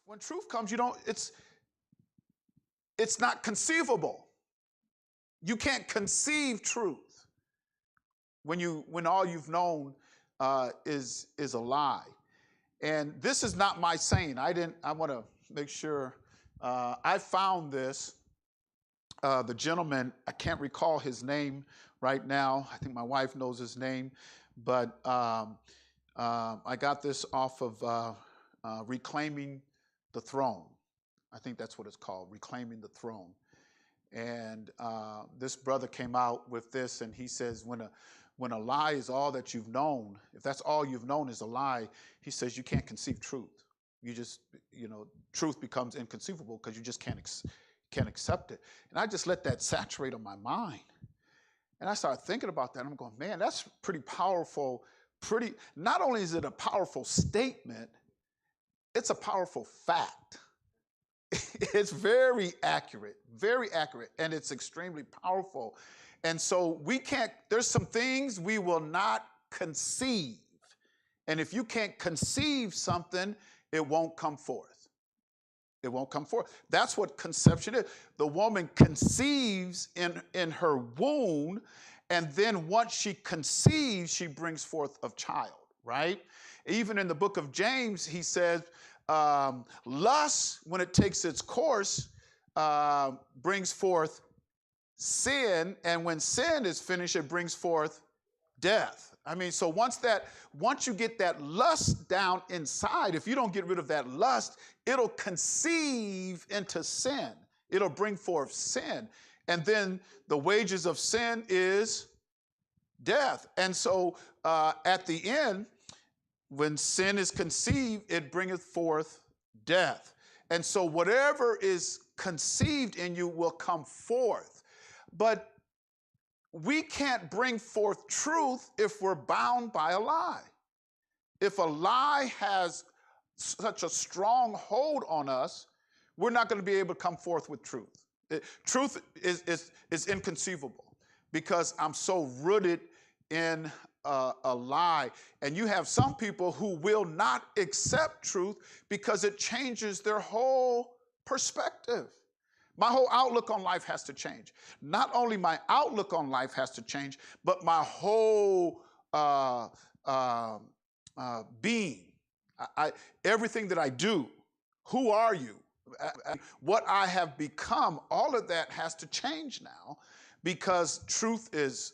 When truth comes, it's not conceivable. You can't conceive truth when all you've known is a lie. And this is not my saying. I want to make sure I found this. The gentleman, I can't recall his name right now. I think my wife knows his name, but I got this off of Reclaiming the Throne. I think that's what it's called, Reclaiming the Throne. And this brother came out with this, and he says, when a lie is all that you've known, if that's all you've known is a lie, he says you can't conceive truth. You just, truth becomes inconceivable because you just can't accept it. And I just let that saturate on my mind. And I started thinking about that. I'm going, man, that's pretty powerful. Not only is it a powerful statement, it's a powerful fact. It's very accurate, and it's extremely powerful. And so there's some things we will not conceive. And if you can't conceive something, it won't come forth. It won't come forth. That's what conception is. The woman conceives in her womb, and then once she conceives, she brings forth a child, right? Even in the book of James, he says, lust, when it takes its course, brings forth sin, and when sin is finished, it brings forth death. I mean, so once you get that lust down inside, if you don't get rid of that lust, it'll conceive into sin. It'll bring forth sin. And then the wages of sin is death. And so at the end, when sin is conceived, it bringeth forth death. And so whatever is conceived in you will come forth. But we can't bring forth truth if we're bound by a lie. If a lie has such a strong hold on us, we're not going to be able to come forth with truth. Truth is inconceivable because I'm so rooted in a lie. And you have some people who will not accept truth because it changes their whole perspective. My whole outlook on life has to change. Not only my outlook on life has to change, but my whole being. Everything that I do, who are you? What I have become, all of that has to change now because truth is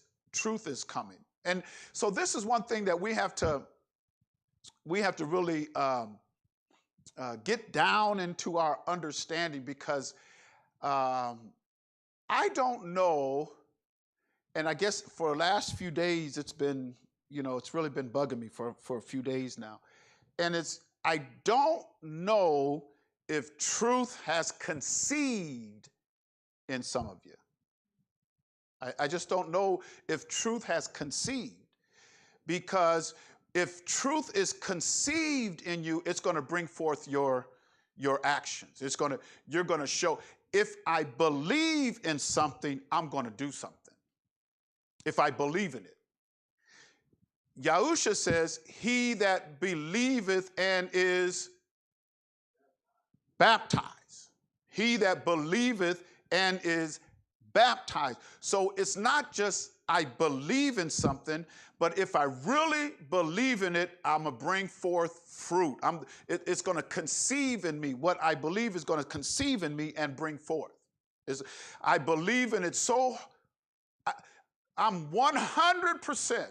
coming. And so this is one thing that we have to really get down into our understanding because I don't know, and I guess for the last few days it's been, it's really been bugging me for a few days now. And I don't know if truth has conceived in some of you. I just don't know if truth has conceived, because if truth is conceived in you, it's going to bring forth your actions. You're going to show. If I believe in something, I'm going to do something. If I believe in it. Yahusha says, he that believeth and is baptized. He that believeth and is baptized. So it's not just I believe in something, but if I really believe in it, I'm going to bring forth fruit. It's going to conceive in me. What I believe is going to conceive in me and bring forth. I believe in it so I'm 100%.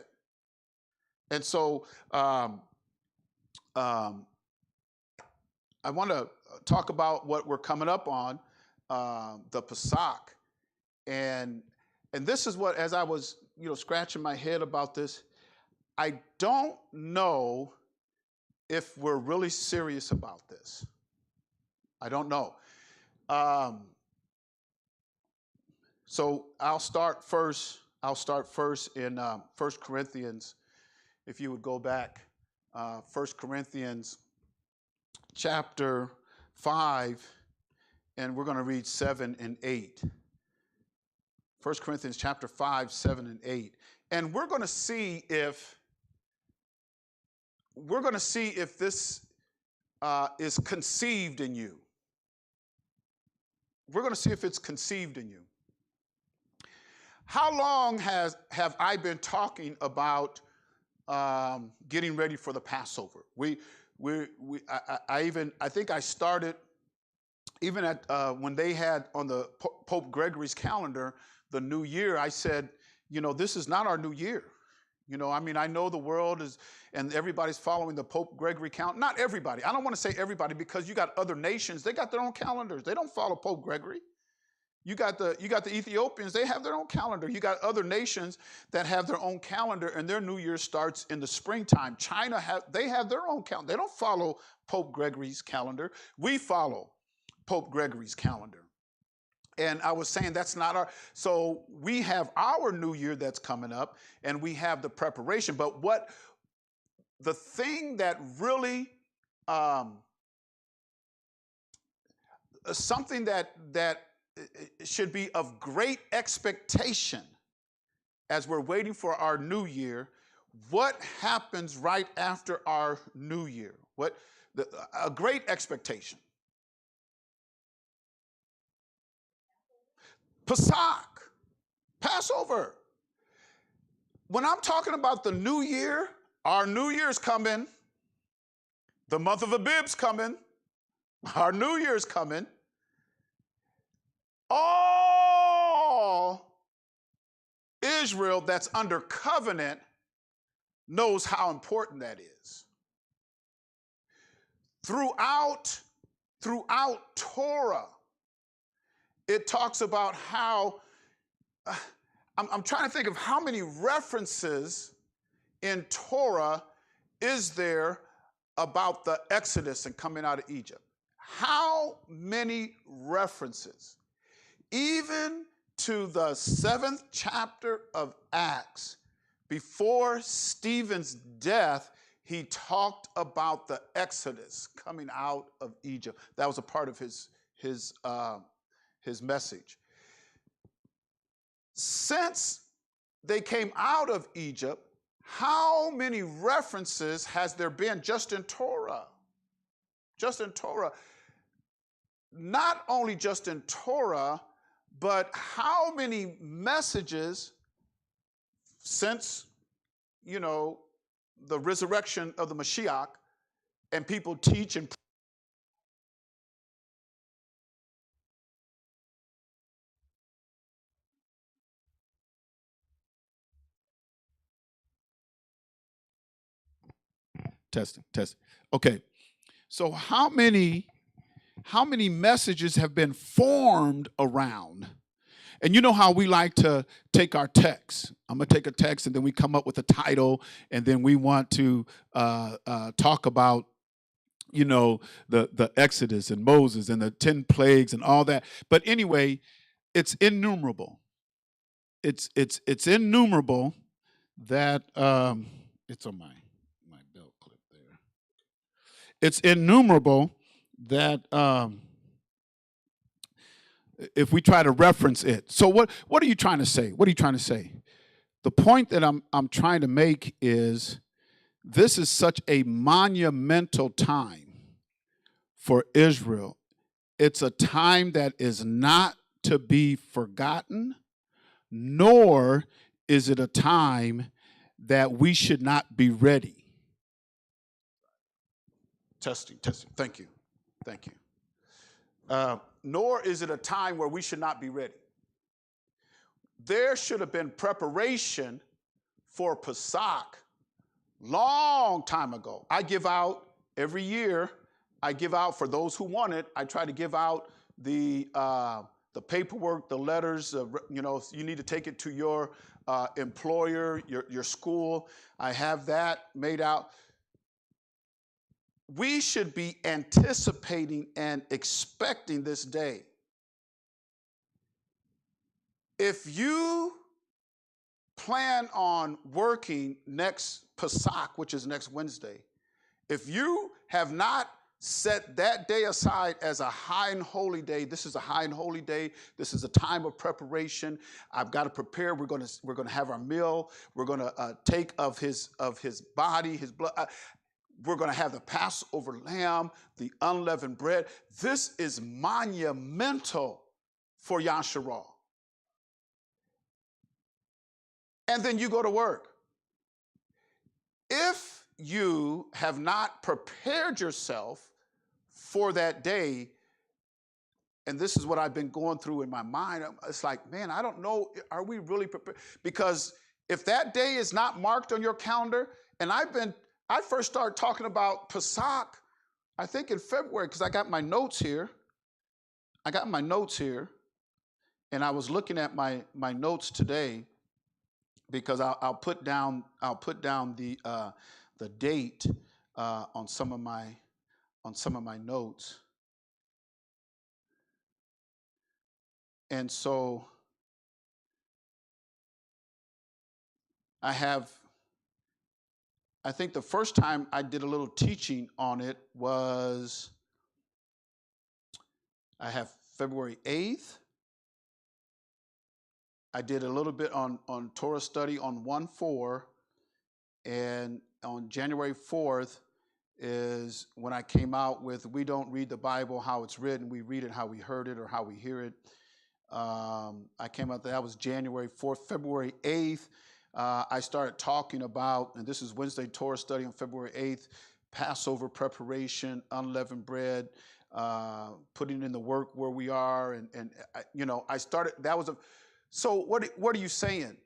And so I want to talk about what we're coming up on, the Pesach. And this is what, as I was, scratching my head about this, I don't know if we're really serious about this. I don't know. So I'll start first in 1 Corinthians. If you would go back, 1 Corinthians chapter 5, and we're going to read 7 and 8. 1 Corinthians chapter 5, 7 and 8. And we're going to see if this is conceived in you. We're going to see if it's conceived in you. How long have I been talking about getting ready for the Passover? I think I started even at when they had on the Pope Gregory's calendar the new year. I said, this is not our new year. I know the world is, and everybody's following the Pope Gregory calendar. Not everybody. I don't want to say everybody, because you got other nations. They got their own calendars. They don't follow Pope Gregory. You got the Ethiopians. They have their own calendar. You got other nations that have their own calendar, and their New Year starts in the springtime. China they have their own calendar. They don't follow Pope Gregory's calendar. We follow Pope Gregory's calendar. And I was saying that's not so we have our new year that's coming up, and we have the preparation. But the thing that really, something that should be of great expectation as we're waiting for our new year, what happens right after our new year? A great expectation. Pesach, Passover. When I'm talking about the new year, our new year's coming. The month of Abib's coming. Our new year's coming. All Israel that's under covenant knows how important that is. Throughout Torah, it talks about how, I'm trying to think of how many references in Torah is there about the Exodus and coming out of Egypt. How many references? Even to the 7th chapter of Acts, before Stephen's death, he talked about the Exodus coming out of Egypt. That was a part of his message. Since they came out of Egypt, how many references has there been just in Torah? Just in Torah. Not only just in Torah, but how many messages since, the resurrection of the Mashiach, and people teach and testing. Okay. So how many messages have been formed around? And you know how we like to take our text. I'm going to take a text, and then we come up with a title, and then we want to talk about, the Exodus and Moses and the 10 plagues and all that. But anyway, it's innumerable. It's innumerable that it's on my belt clip there. It's innumerable that if we try to reference it. So what are you trying to say? What are you trying to say? The point that I'm trying to make is this is such a monumental time for Israel. It's a time that is not to be forgotten, nor is it a time that we should not be ready. Testing. Thank you. Nor is it a time where we should not be ready. There should have been preparation for Pesach long time ago. I give out every year. For those who want it. I try to give out the paperwork, the letters. You need to take it to your employer, your school. I have that made out. We should be anticipating and expecting this day. If you plan on working next Pesach, which is next Wednesday, if you have not set that day aside as a high and holy day, this is a high and holy day. This is a time of preparation. I've got to prepare. We're going to have our meal. We're going to take of his body, his blood. We're going to have the Passover lamb, the unleavened bread. This is monumental for Yasharal. And then you go to work. If you have not prepared yourself for that day, and this is what I've been going through in my mind, it's like, man, I don't know, are we really prepared? Because if that day is not marked on your calendar, and I first started talking about Pesach, I think in February, because I got my notes here. And I was looking at my notes today, because I'll put down the date on some of my notes. And so I think the first time I did a little teaching on it was, I have February 8th. I did a little bit on Torah Study on 1/4, and on January 4th is when I came out with, we don't read the Bible how it's written, we read it how we heard it or how we hear it. I came out, that was January 4th. February 8th, I started talking about, and this is Wednesday Torah Study on February 8th, Passover preparation, unleavened bread, putting in the work where we are, and I started, that was so what are you saying?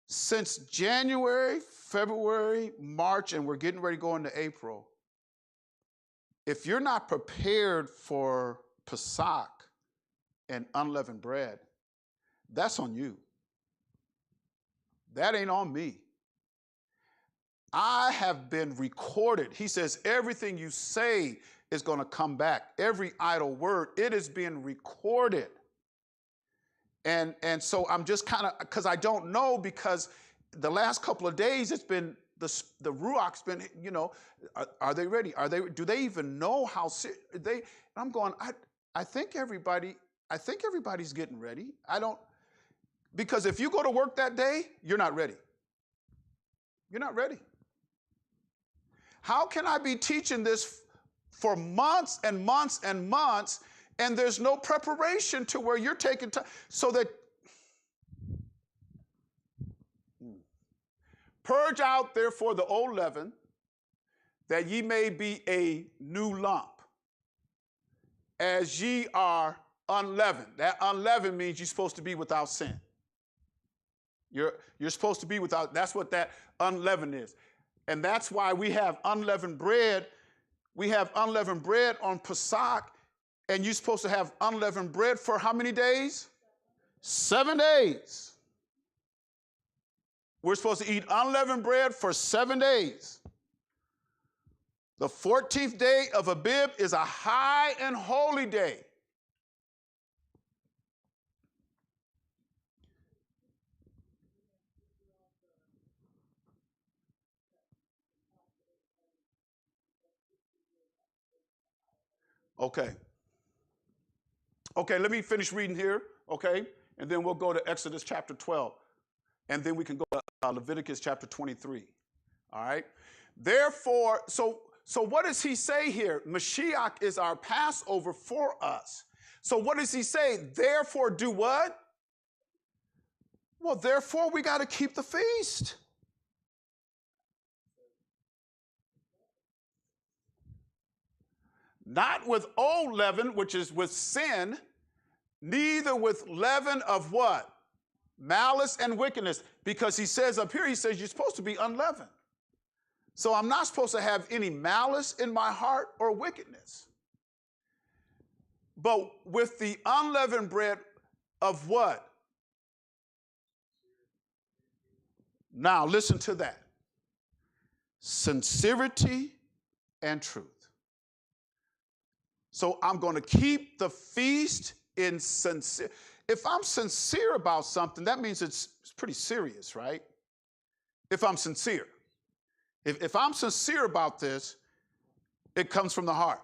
Since January, February, March, and we're getting ready to go into April, if you're not prepared for Pesach and unleavened bread, that's on you. That ain't on me. I have been recorded. He says everything you say is going to come back. Every idle word, it is being recorded. And so I'm just kind of, because I don't know, because the last couple of days it's been, the Ruach's been, are they ready? Do they even know how they, I'm going, I think everybody's getting ready. Because if you go to work that day, you're not ready. You're not ready. How can I be teaching this for months and months and months, and there's no preparation to where you're taking time? So that, purge out therefore the old leaven, that ye may be a new lump, as ye are unleavened. That unleavened means you're supposed to be without sin. You're supposed to be without, that's what that unleavened is. And that's why we have unleavened bread. We have unleavened bread on Pesach, and you're supposed to have unleavened bread for how many days? 7 days. We're supposed to eat unleavened bread for 7 days. The 14th day of Abib is a high and holy day. Okay, let me finish reading here, okay? And then we'll go to Exodus chapter 12. And then we can go to Leviticus chapter 23, all right? Therefore, so what does he say here? Mashiach is our Passover for us. So what does he say? Therefore do what? Well, therefore we got to keep the feast. Not with old leaven, which is with sin, neither with leaven of what? Malice and wickedness. Because he says up here, he says you're supposed to be unleavened. So I'm not supposed to have any malice in my heart or wickedness. But with the unleavened bread of what? Now listen to that. Sincerity and truth. So I'm going to keep the feast in sincere. If I'm sincere about something, that means it's pretty serious, right? If I'm sincere. If I'm sincere about this, it comes from the heart.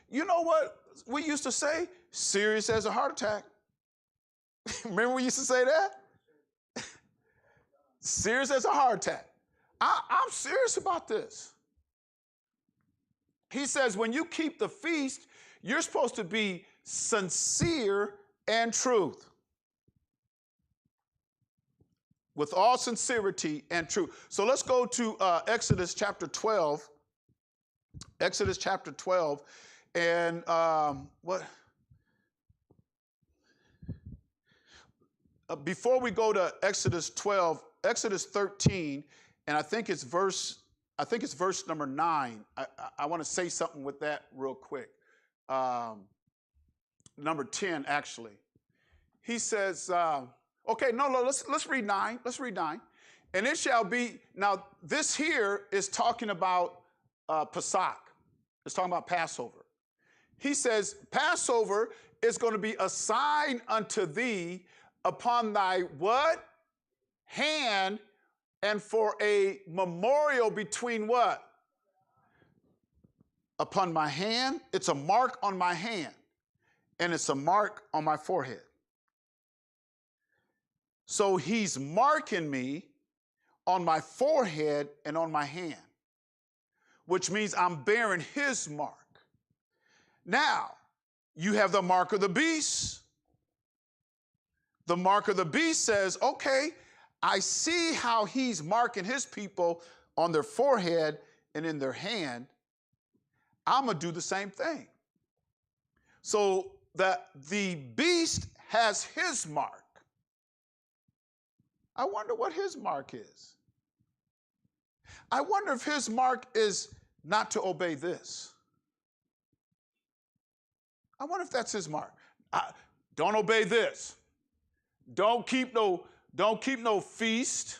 You know what we used to say? Serious as a heart attack. Remember we used to say that? Serious as a heart attack. I'm serious about this. He says, when you keep the feast, you're supposed to be sincere and truth. With all sincerity and truth. So let's go to Exodus chapter 12. Exodus chapter 12. And before we go to Exodus 12, Exodus 13, and I think it's verse number 9. I want to say something with that real quick. Number 10, actually. He says, okay, no, let's read 9. Let's read 9. And it shall be, now this here is talking about Pesach. It's talking about Passover. He says, Passover is going to be a sign unto thee upon thy what? Hand, and for a memorial between what? Upon my hand. It's a mark on my hand, and it's a mark on my forehead. So he's marking me on my forehead and on my hand, which means I'm bearing his mark. Now, you have the mark of the beast. The mark of the beast says, okay, I see how he's marking his people on their forehead and in their hand. I'm going to do the same thing. So that the beast has his mark. I wonder what his mark is. I wonder if his mark is not to obey this. I wonder if that's his mark. Don't obey this. Don't keep no feast.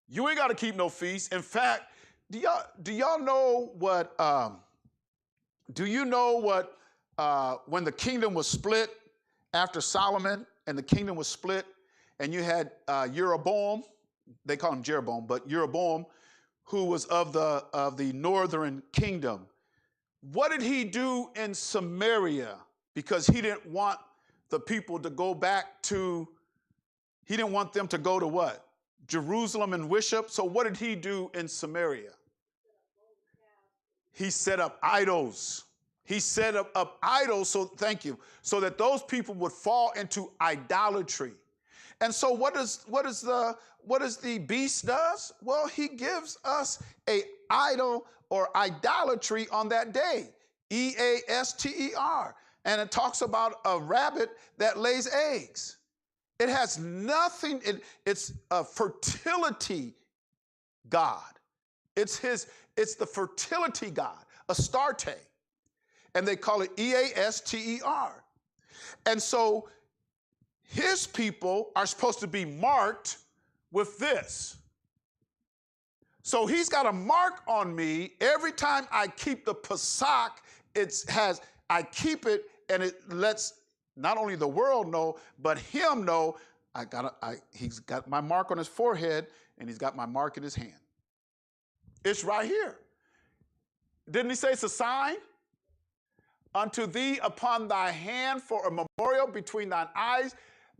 You ain't got to keep no feast. In fact, do y'all know what? Do you know what? When the kingdom was split after Solomon, and the kingdom was split, and you had Jeroboam, they call him Jeroboam, but Jeroboam, who was of the northern kingdom. What did he do in Samaria? Because he didn't want the people to go back to, he didn't want them to go to what? Jerusalem and worship. So what did he do in Samaria? He set up idols. He set up idols, so thank you, so that those people would fall into idolatry. And so what does the beast does? Well, he gives us a idol or idolatry on that day, Easter. And it talks about a rabbit that lays eggs. It has nothing, it's a fertility god. It's the fertility god, Astarte. And they call it Easter. And so his people are supposed to be marked with this. So he's got a mark on me. Every time I keep the Pesach, I keep it, and it lets not only the world know, but him know, he's got my mark on his forehead, and he's got my mark in his hand. It's right here. Didn't he say it's a sign? Unto thee upon thy hand for a memorial between thine eyes,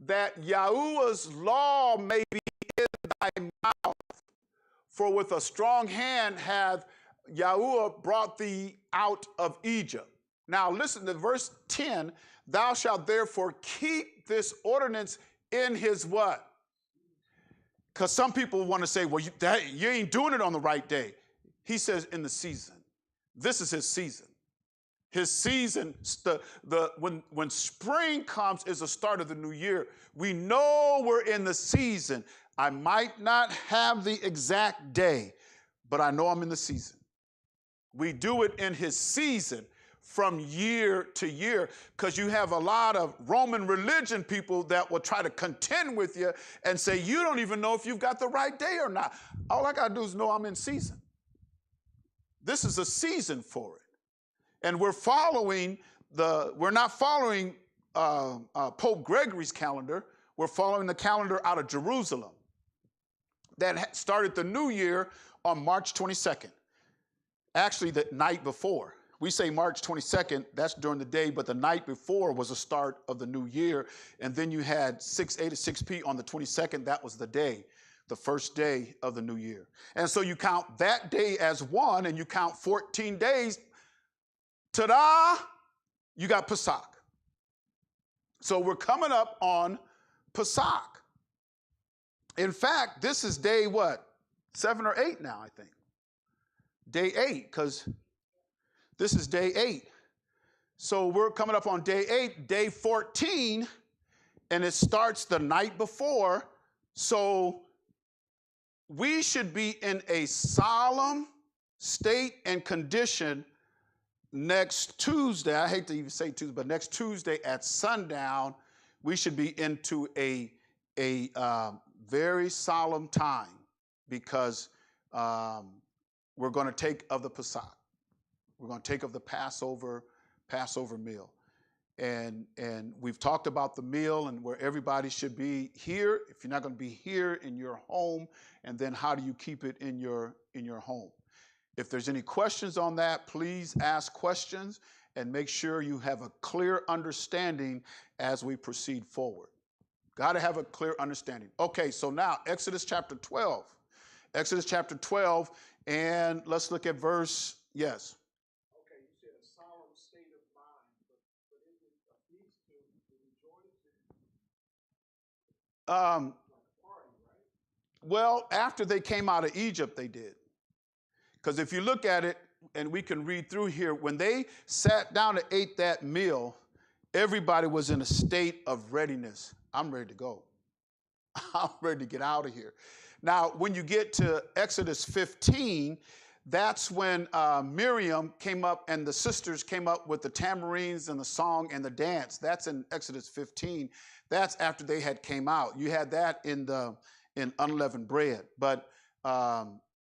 that Yahuwah's law may be in thy mouth. For with a strong hand hath Yahuwah brought thee out of Egypt. Now listen to verse 10. Thou shalt therefore keep this ordinance in his what? Because some people want to say, well, you ain't doing it on the right day. He says in the season. This is his season. His season, when spring comes is the start of the new year. We know we're in the season. I might not have the exact day, but I know I'm in the season. We do it in his season from year to year, because you have a lot of Roman religion people that will try to contend with you and say, you don't even know if you've got the right day or not. All I got to do is know I'm in season. This is a season for it. And we're not following Pope Gregory's calendar. We're following the calendar out of Jerusalem that started the new year on March 22nd. Actually, the night before. We say March 22nd, that's during the day, but the night before was the start of the new year. And then you had 6 a to 6 p on the 22nd, that was the day. the first day of the new year. And so you count that day as one, and you count 14 days. Ta-da! You got Pesach. So we're coming up on Pesach. In fact, this is day what? 7 or 8 now, I think. Day 8, because this is day 8. So we're coming up on day 8, day 14, and it starts the night before. So we should be in a solemn state and condition next Tuesday. I hate to even say Tuesday, but next Tuesday at sundown, we should be into a very solemn time, because we're going to take of the Pesach. We're going to take of the Passover meal. And we've talked about the meal and where everybody should be here. If you're not going to be here, in your home, and then how do you keep it in your home? If there's any questions on that, please ask questions and make sure you have a clear understanding as we proceed forward. Got to have a clear understanding. Okay, so now Exodus chapter 12. Exodus chapter 12, and let's look at verse, yes. Okay, you said a solemn state of mind, but is it a feast to rejoice? Like a party, right? Well, after they came out of Egypt, they did. Because if you look at it, and we can read through here, when they sat down and ate that meal, everybody was in a state of readiness. I'm ready to go. I'm ready to get out of here. Now, when you get to Exodus 15, that's when Miriam came up and the sisters came up with the tamarines and the song and the dance. That's in Exodus 15. That's after they had came out. You had that in unleavened bread. But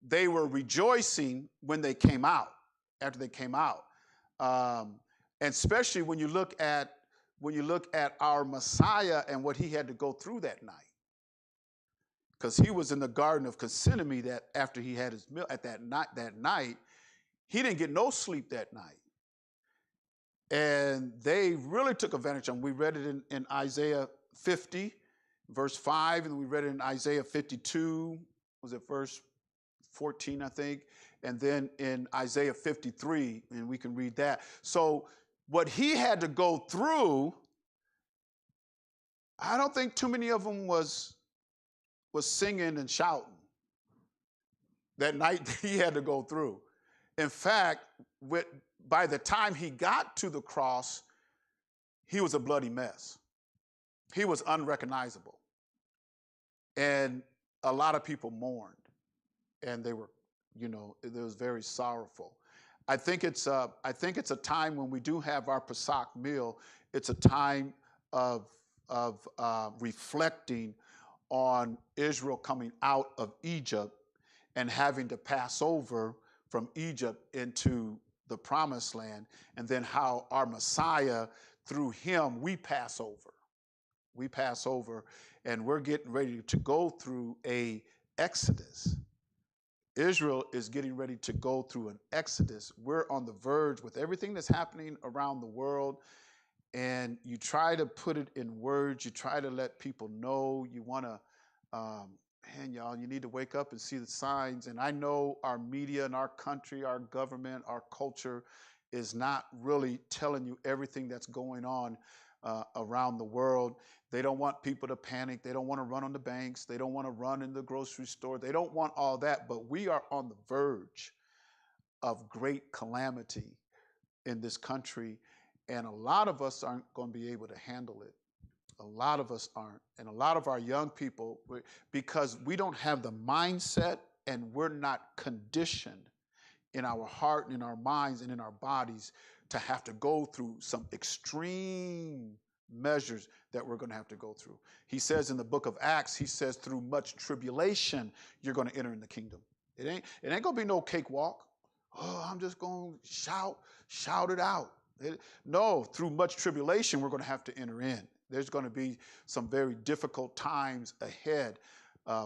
they were rejoicing when they came out, after they came out. And especially when you look at our Messiah and what he had to go through that night. Because he was in the Garden of Gethsemane that after he had his meal at that night, he didn't get no sleep that night. And they really took advantage of him. We read it in Isaiah 50, verse 5, and we read it in Isaiah 52, was it verse 14, I think, and then in Isaiah 53, and we can read that. So what he had to go through, I don't think too many of them was singing and shouting that night that he had to go through. In fact, by the time he got to the cross, he was a bloody mess. He was unrecognizable. And a lot of people mourned. And they were, it was very sorrowful. I think it's a time when we do have our Pesach meal. It's a time of reflecting on Israel coming out of Egypt and having to pass over from Egypt into the Promised Land, and then how our Messiah, through him, we pass over. We pass over, and we're getting ready to go through a Exodus. Israel is getting ready to go through an Exodus. We're on the verge with everything that's happening around the world, and you try to put it in words. You try to let people know. You want to, man, y'all, you need to wake up and see the signs. And I know our media and our country, our government, our culture is not really telling you everything that's going on around the world. They don't want people to panic. They don't want to run on the banks. They don't want to run in the grocery store. They don't want all that. But we are on the verge of great calamity in this country. And a lot of us aren't going to be able to handle it. A lot of us aren't. And a lot of our young people, because we don't have the mindset and we're not conditioned in our heart and in our minds and in our bodies to have to go through some extreme measures that we're going to have to go through. He says in the book of Acts, he says, through much tribulation, you're going to enter in the kingdom. It ain't going to be no cakewalk. Oh, I'm just going to shout it out. No, through much tribulation, we're going to have to enter in. There's going to be some very difficult times ahead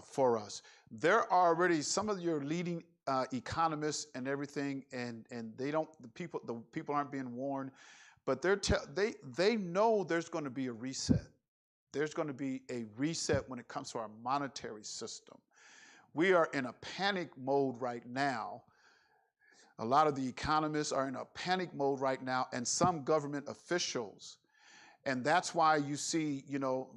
for us. There are already some of your leading economists and everything, and the people aren't being warned, but they know there's going to be a reset. There's going to be a reset when it comes to our monetary system. We are in a panic mode right now. A lot of the economists are in a panic mode right now, and some government officials. And that's why you see,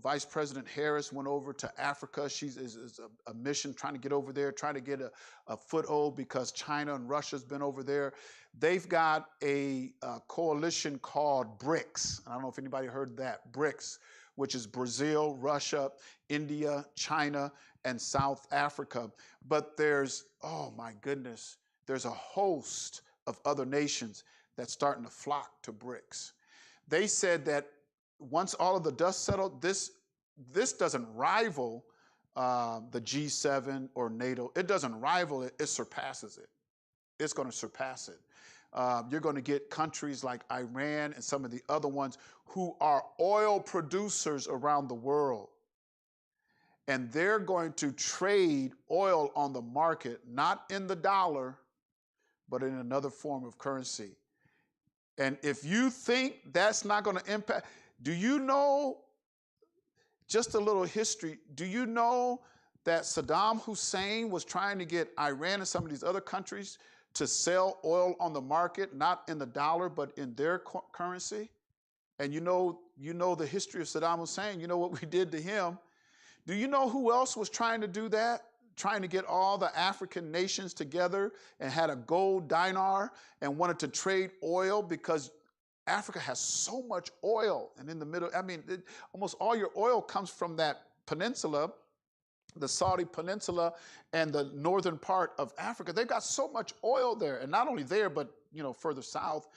Vice President Harris went over to Africa. She's is a mission trying to get over there, trying to get a foothold because China and Russia's been over there. They've got a coalition called BRICS. I don't know if anybody heard that. BRICS, which is Brazil, Russia, India, China, and South Africa. But there's, oh my goodness, there's a host of other nations that's starting to flock to BRICS. They said that once all of the dust settled, this doesn't rival the G7 or NATO. It doesn't rival it. It surpasses it. It's going to surpass it. You're going to get countries like Iran and some of the other ones who are oil producers around the world. And they're going to trade oil on the market, not in the dollar, but in another form of currency. And if you think that's not going to impact, do you know, just a little history, do you know that Saddam Hussein was trying to get Iran and some of these other countries to sell oil on the market, not in the dollar, but in their currency? And you know the history of Saddam Hussein, you know what we did to him. Do you know who else was trying to do that? Trying to get all the African nations together and had a gold dinar and wanted to trade oil because Africa has so much oil. And in the middle, almost all your oil comes from that peninsula, the Saudi peninsula and the northern part of Africa. They've got so much oil there, and not only there, but further south.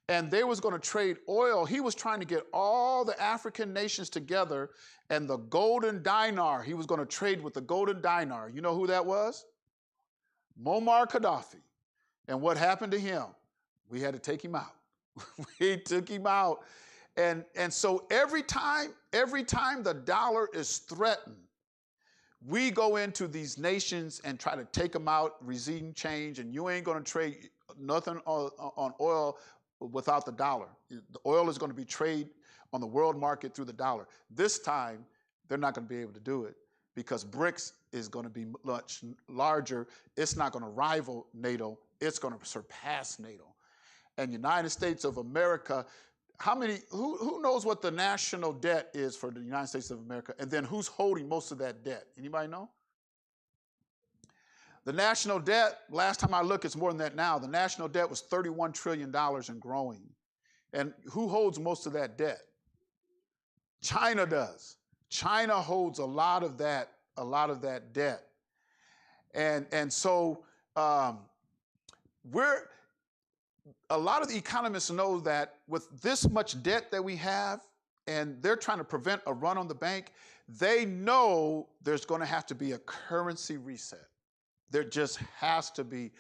And they was going to trade oil. He was trying to get all the African nations together, and the golden dinar, he was going to trade with the golden dinar. You know who that was? Muammar Gaddafi. And what happened to him? We had to take him out. We took him out. And so every time the dollar is threatened, we go into these nations and try to take them out, regime change, and you ain't going to trade nothing on oil without the dollar. The oil is going to be traded on the world market through the dollar. This time, they're not going to be able to do it because BRICS is going to be much larger. It's not going to rival NATO. It's going to surpass NATO. And United States of America, who knows what the national debt is for the United States of America? And then who's holding most of that debt? Anybody know? The national debt, last time I looked, it's more than that now. The national debt was $31 trillion and growing. And who holds most of that debt? China does. China holds a lot of that debt. And so a lot of the economists know that with this much debt that we have, and they're trying to prevent a run on the bank, they know there's going to have to be a currency reset. There just has to be.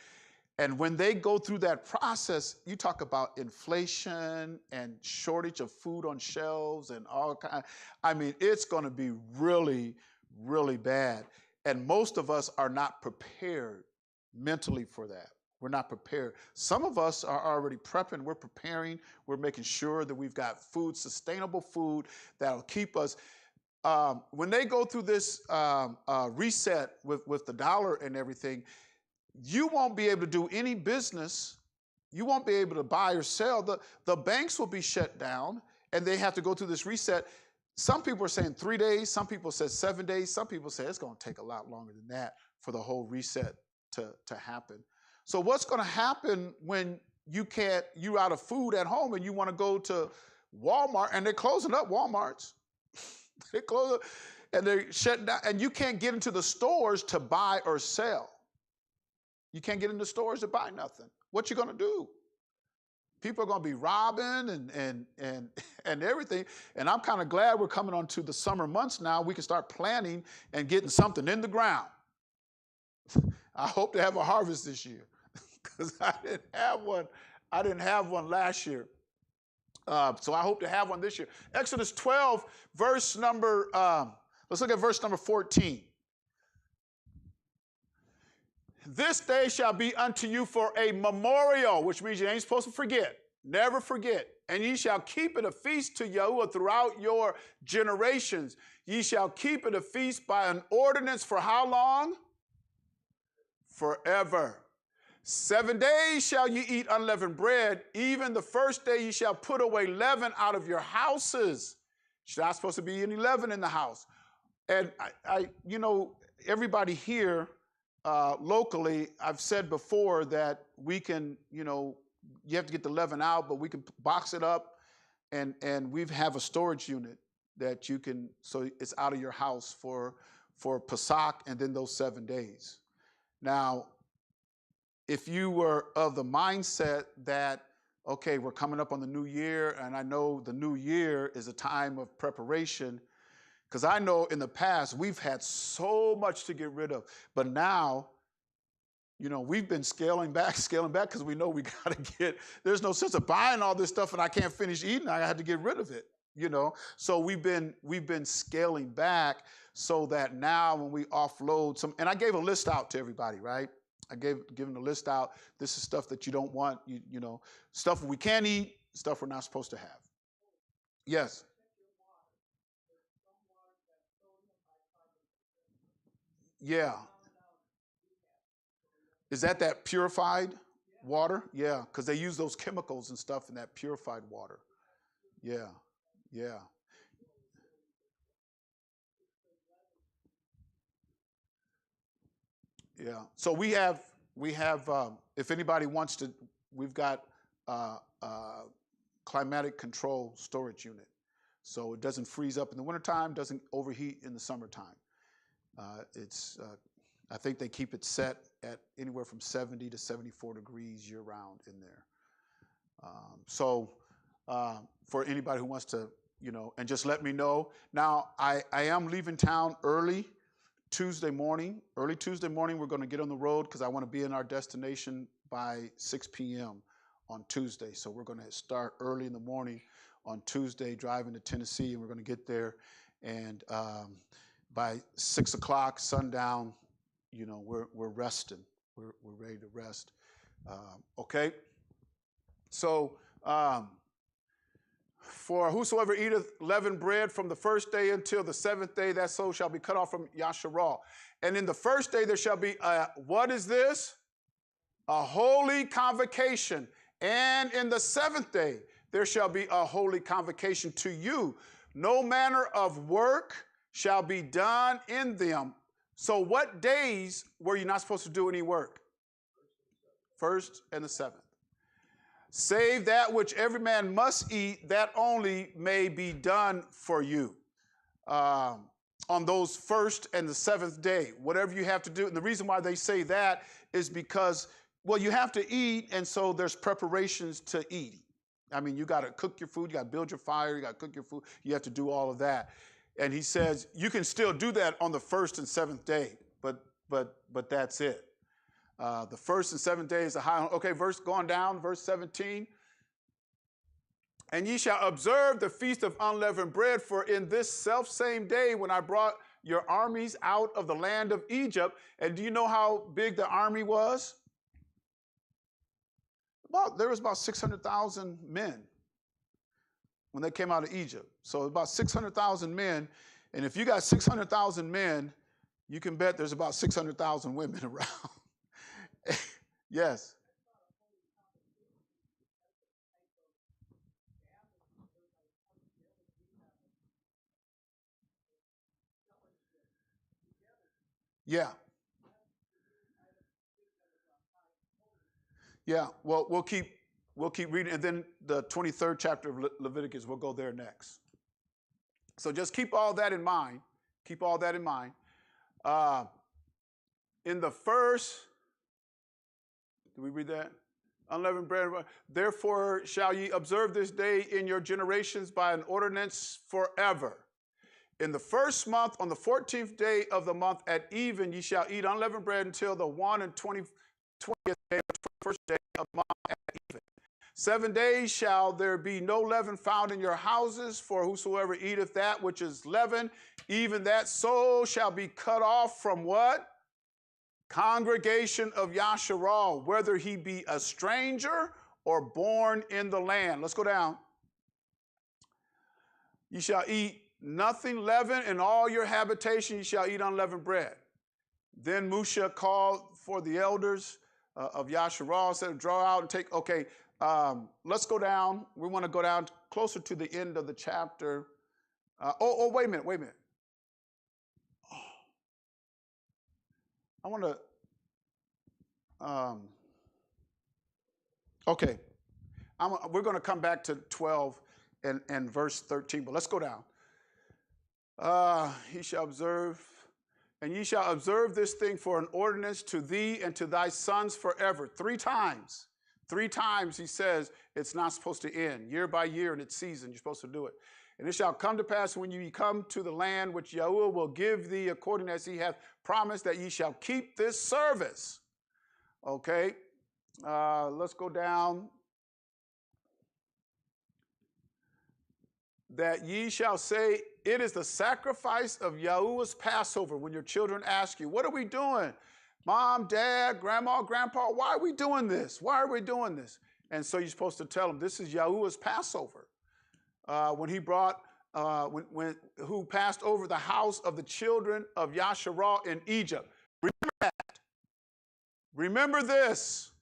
And when they go through that process, you talk about inflation and shortage of food on shelves and all kinds. It's going to be really, really bad. And most of us are not prepared mentally for that. We're not prepared. Some of us are already prepping. We're preparing. We're making sure that we've got food, sustainable food that'll keep us. When they go through this reset with the dollar and everything, you won't be able to do any business. You won't be able to buy or sell. The banks will be shut down, and they have to go through this reset. Some people are saying 3 days. Some people say 7 days. Some people say it's going to take a lot longer than that for the whole reset to happen. So what's going to happen when you're out of food at home and you want to go to Walmart and they're closing up Walmarts? They close up and they're shutting down, and you can't get into the stores to buy or sell. You can't get into stores to buy nothing. What you going to do? People are going to be robbing and everything. And I'm kind of glad we're coming on to the summer months now. We can start planning and getting something in the ground. I hope to have a harvest this year because I didn't have one last year. So I hope to have one this year. Exodus 12, let's look at verse number 14. This day shall be unto you for a memorial, which means you ain't supposed to forget. Never forget. And ye shall keep it a feast to Yahuwah throughout your generations. Ye shall keep it a feast by an ordinance for how long? forever. 7 days shall ye eat unleavened bread. Even the first day ye shall put away leaven out of your houses. There's not supposed to be any leaven in the house. And everybody here locally, I've said before that we can, you have to get the leaven out, but we can box it up, and we have a storage unit that you can, so it's out of your house for Pesach and then those 7 days. Now, if you were of the mindset that, okay, we're coming up on the new year, and I know the new year is a time of preparation, because I know in the past we've had so much to get rid of, but now, we've been scaling back because we know we got to there's no sense of buying all this stuff and I can't finish eating. I had to get rid of it, So we've been scaling back so that now when we offload some, and I gave a list out to everybody, right? I given a list out. This is stuff that you don't want, stuff we can eat, stuff we're not supposed to have. Yes. Yeah. Is that purified water? Yeah, because they use those chemicals and stuff in that purified water. Yeah. So we have if anybody wants to, we've got climatic control storage unit, so it doesn't freeze up in the wintertime, doesn't overheat in the summertime. I think they keep it set at anywhere from 70 to 74 degrees year round in there. For anybody who wants to, and just let me know. Now, I am leaving town early Tuesday morning. Early Tuesday morning, we're going to get on the road because I want to be in our destination by 6 p.m. on Tuesday. So we're going to start early in the morning on Tuesday, driving to Tennessee, and we're going to get there. And by 6 o'clock, sundown, we're resting. We're ready to rest. Okay? So, for whosoever eateth leavened bread from the first day until the seventh day, that soul shall be cut off from Yasharah. And in the first day there shall be what is this? A holy convocation. And in the seventh day there shall be a holy convocation to you. No manner of work shall be done in them. So what days were you not supposed to do any work? First and the seventh. Save that which every man must eat, that only may be done for you. On those first and the seventh day, whatever you have to do. And the reason why they say that is because, well, you have to eat, and so there's preparations to eat. I mean, you got to cook your food, you got to build your fire, you got to cook your food, you have to do all of that. And he says you can still do that on the first and seventh day, but that's it. The first and seventh day is a high. Okay, going down, verse 17. And ye shall observe the feast of unleavened bread, for in this selfsame day when I brought your armies out of the land of Egypt. And do you know how big the army was? There was about 600,000 men when they came out of Egypt. So about 600,000 men. And if you got 600,000 men, you can bet there's about 600,000 women around. Yes. Yeah. Yeah. Well, we'll keep reading, and then the 23rd chapter of Leviticus, we'll go there next. So just keep all that in mind. Keep all that in mind. In the first, did we read that? Unleavened bread. Therefore shall ye observe this day in your generations by an ordinance forever. In the first month, on the 14th day of the month at even, ye shall eat unleavened bread until the 20th day, 21st day of the month at even. 7 days shall there be no leaven found in your houses, for whosoever eateth that which is leaven, even that soul shall be cut off from what? Congregation of Yasharah, whether he be a stranger or born in the land. Let's go down. You shall eat nothing leavened in all your habitation, you shall eat unleavened bread. Then Moshe called for the elders of Yasharal, said draw out and take. Okay, let's go down. We want to go down closer to the end of the chapter. Wait a minute. I want to. Okay, we're going to come back to 12 and verse 13, but let's go down. He shall observe, and ye shall observe this thing for an ordinance to thee and to thy sons forever. 3 times. 3 times he says it's not supposed to end. Year by year in its season, you're supposed to do it. And it shall come to pass when ye come to the land which Yahuwah will give thee according as he hath promised, that ye shall keep this service. Okay, let's go down. That ye shall say, it is the sacrifice of Yahuwah's Passover. When your children ask you, what are we doing? Mom, dad, grandma, grandpa, why are we doing this? Why are we doing this? And so you're supposed to tell them, this is Yahuwah's Passover. When he brought, who passed over the house of the children of Yasharal in Egypt. Remember that. Remember this.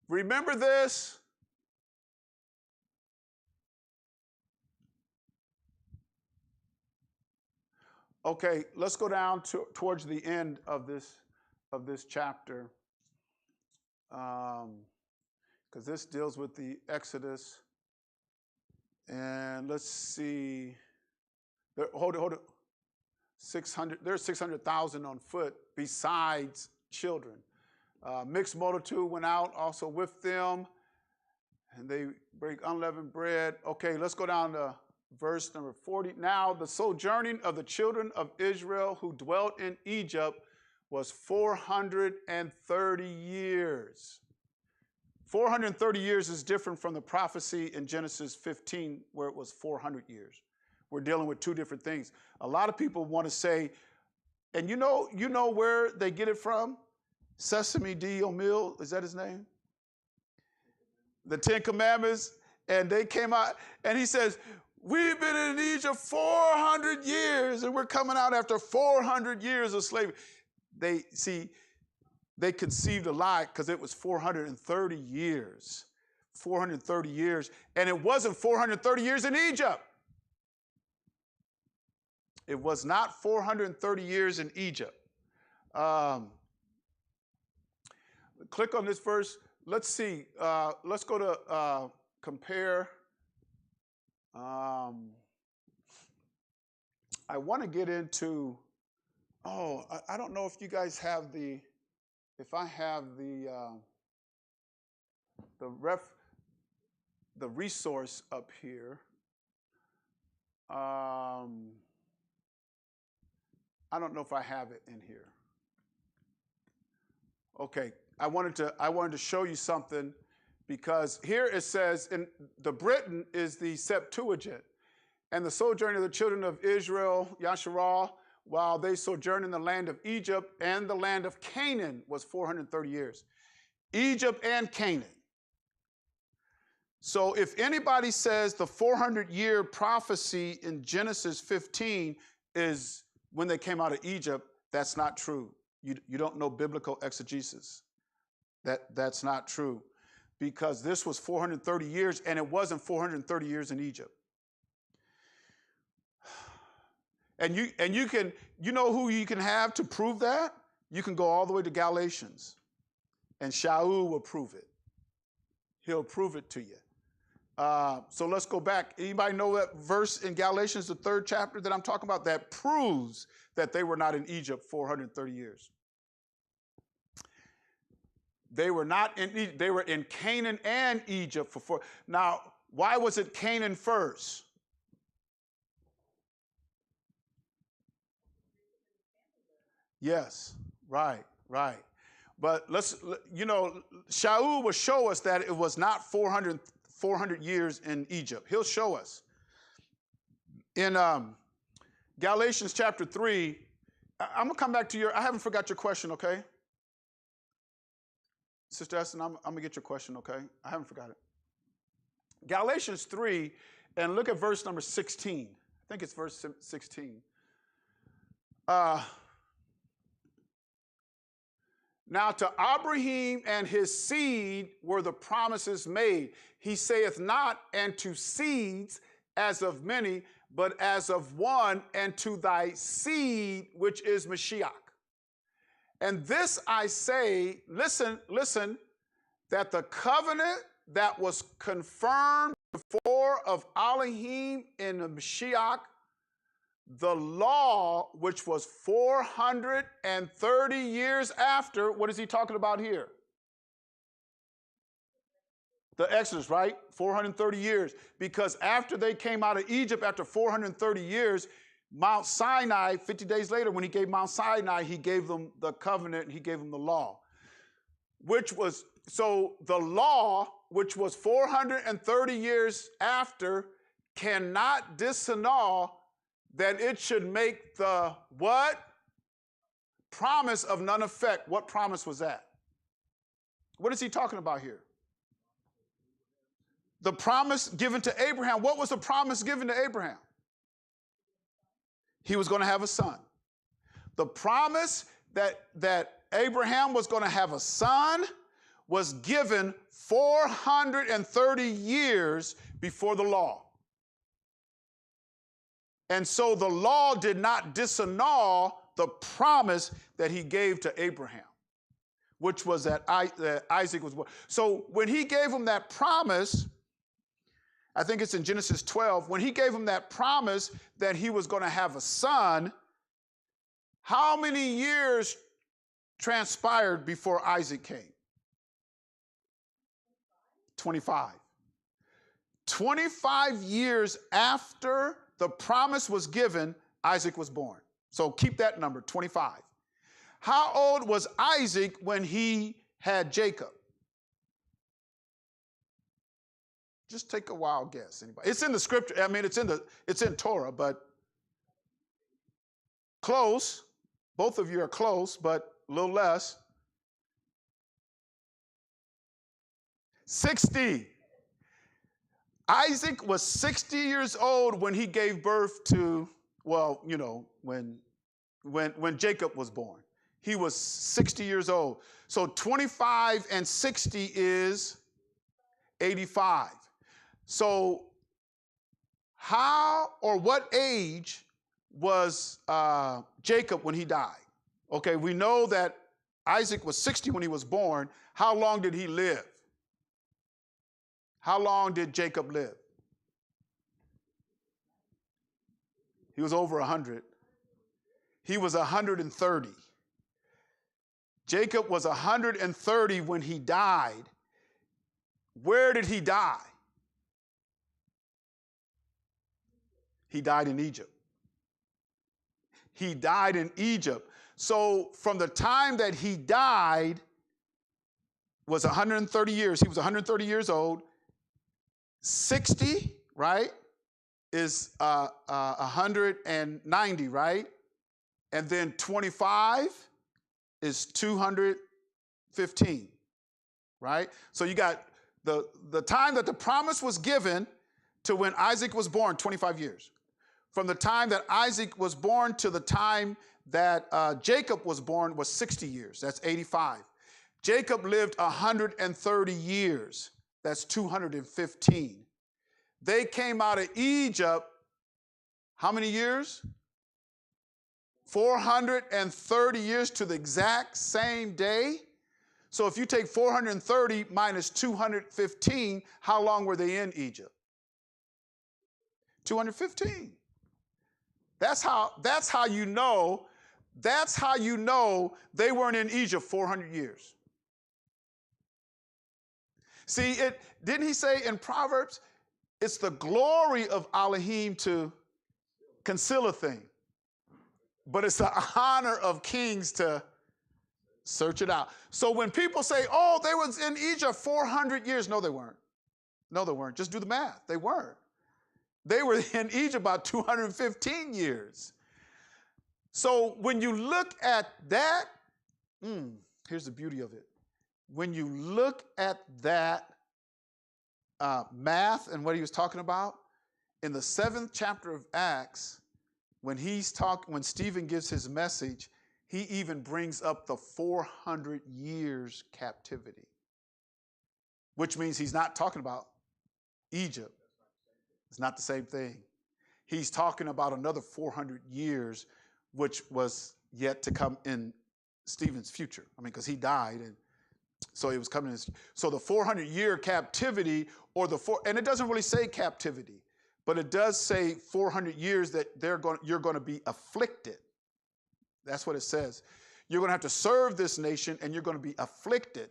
Remember this. Okay, let's go down towards the end of this chapter, because this deals with the Exodus. And let's see. Hold it. 600. There's 600,000 on foot besides children. Mixed multitude went out also with them, and they break unleavened bread. Okay, let's go down to verse number 40. Now the sojourning of the children of Israel who dwelt in Egypt was 430 years. 430 years is different from the prophecy in Genesis 15 where it was 400 years. We're dealing with 2 different things. A lot of people want to say, and you know where they get it from? Sesame D. O'Meal, is that his name? The 10 Commandments. And they came out, and he says, we've been in Egypt 400 years, and we're coming out after 400 years of slavery. They conceived a lie because it was 430 years. 430 years. And it wasn't 430 years in Egypt. It was not 430 years in Egypt. Click on this verse. Let's see. Let's go to compare. I want to get into, I don't know if you guys have if I have the resource up here. I don't know if I have it in here. Okay, I wanted to show you something, because here it says, in the Britain is the Septuagint, and the sojourn of the children of Israel, Yasharal, while they sojourned in the land of Egypt and the land of Canaan, was 430 years. Egypt and Canaan. So if anybody says the 400-year prophecy in Genesis 15 is when they came out of Egypt, that's not true. You don't know biblical exegesis. That's not true, because this was 430 years, and it wasn't 430 years in Egypt. And you can, who you can have to prove that? You can go all the way to Galatians, and Shaul will prove it. He'll prove it to you. So let's go back. Anybody know that verse in Galatians, the 3rd chapter that I'm talking about, that proves that they were not in Egypt 430 years? They were not in Egypt. They were in Canaan and Egypt for 4. Now, why was it Canaan first? Yes, right. But Shaul will show us that it was not 400 years in Egypt. He'll show us. In Galatians chapter 3, I'm going to come back to I haven't forgot your question, okay? Sister Eston, I'm going to get your question, okay? I haven't forgot it. Galatians 3, and look at verse number 16. I think it's verse 16. Now to Abraham and his seed were the promises made. He saith not, and to seeds as of many, but as of one, and to thy seed, which is Mashiach. And this I say, listen, that the covenant that was confirmed before of Elohim in the Mashiach, the law, which was 430 years after, what is he talking about here? The Exodus, right? 430 years. Because after they came out of Egypt, after 430 years, Mount Sinai, 50 days later, when he gave Mount Sinai, he gave them the covenant, he gave them the law. So the law, which was 430 years after, cannot disannul that it should make the what? Promise of none effect. What promise was that? What is he talking about here? The promise given to Abraham. What was the promise given to Abraham? He was going to have a son. The promise that Abraham was going to have a son was given 430 years before the law. And so the law did not disannul the promise that he gave to Abraham, which was that Isaac was born. So when he gave him that promise, I think it's in Genesis 12, when he gave him that promise that he was going to have a son, how many years transpired before Isaac came? 25. 25 years after the promise was given, Isaac was born. So keep that number, 25. How old was Isaac when he had Jacob? Just take a wild guess. Anybody? It's in the scripture. I mean, it's in Torah, but close. Both of you are close, but a little less. 60. Isaac was 60 years old when he gave birth to, well, you know, when Jacob was born. He was 60 years old. So 25 and 60 is 85. So how or what age was Jacob when he died? Okay, we know that Isaac was 60 when he was born. How long did he live? How long did Jacob live? He was over 100. He was 130. Jacob was 130 when he died. Where did he die? He died in Egypt. He died in Egypt. So from the time that he died was 130 years. He was 130 years old. 60, right, is 190, right? And then 25 is 215, right? So you got the time that the promise was given to when Isaac was born, 25 years. From the time that Isaac was born to the time that Jacob was born was 60 years. That's 85. Jacob lived 130 years. That's 215. They came out of Egypt, how many years? 430 years to the exact same day. So if you take 430 minus 215, how long were they in Egypt? 215. That's how you know they weren't in Egypt 400 years. See, didn't he say in Proverbs, it's the glory of Elohim to conceal a thing, but it's the honor of kings to search it out. So when people say, oh, they was in Egypt 400 years, no, they weren't. No, they weren't. Just do the math. They weren't. They were in Egypt about 215 years. So when you look at that, here's the beauty of it. When you look at that math and what he was talking about, in the 7th chapter of Acts, when Stephen gives his message, he even brings up the 400 years captivity, which means he's not talking about Egypt. It's not the same thing. He's talking about another 400 years, which was yet to come in Stephen's future. I mean, because he died, and so it was coming in. So the 400-year captivity, and it doesn't really say captivity, but it does say 400 years that you're going to be afflicted. That's what it says. You're going to have to serve this nation, and you're going to be afflicted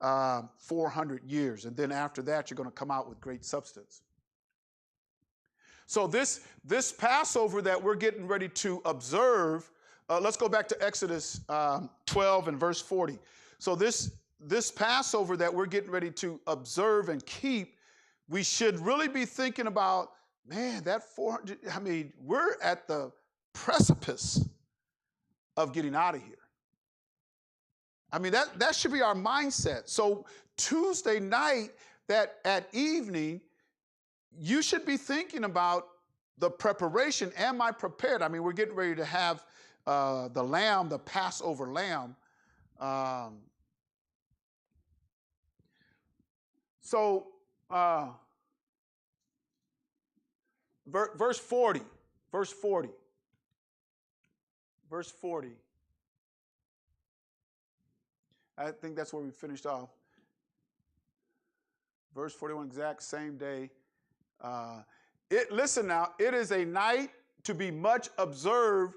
400 years. And then after that, you're going to come out with great substance. So this Passover that we're getting ready to observe, let's go back to Exodus 12 and verse 40. So this Passover that we're getting ready to observe and keep, we should really be thinking about, man, that 400, I mean, we're at the precipice of getting out of here. I mean, that should be our mindset. So Tuesday night, that at evening, you should be thinking about the preparation. Am I prepared? I mean, we're getting ready to have the lamb, the Passover lamb. Verse 40. I think that's where we finished off. Verse 41, exact same day. Listen now, it is a night to be much observed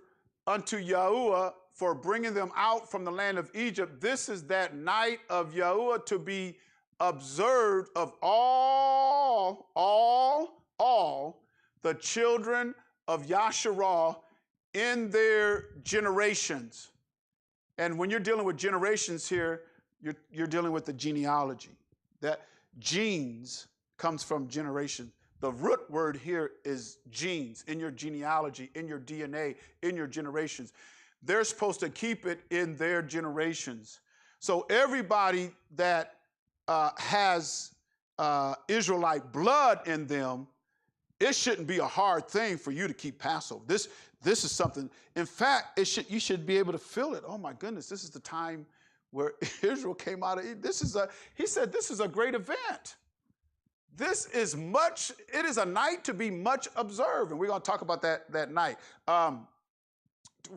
unto Yahuwah for bringing them out from the land of Egypt. This is that night of Yahuwah to be observed of all the children of Yasharah in their generations. And when you're dealing with generations here, you're dealing with the genealogy. That genes comes from generation. The root word here is genes, in your genealogy, in your DNA, in your generations. They're supposed to keep it in their generations. So everybody that has Israelite blood in them, it shouldn't be a hard thing for you to keep Passover. This is something, in fact, you should be able to feel it. Oh my goodness, this is the time where Israel came out of Egypt. He said this is a great event. It is a night to be much observed. And we're going to talk about that night.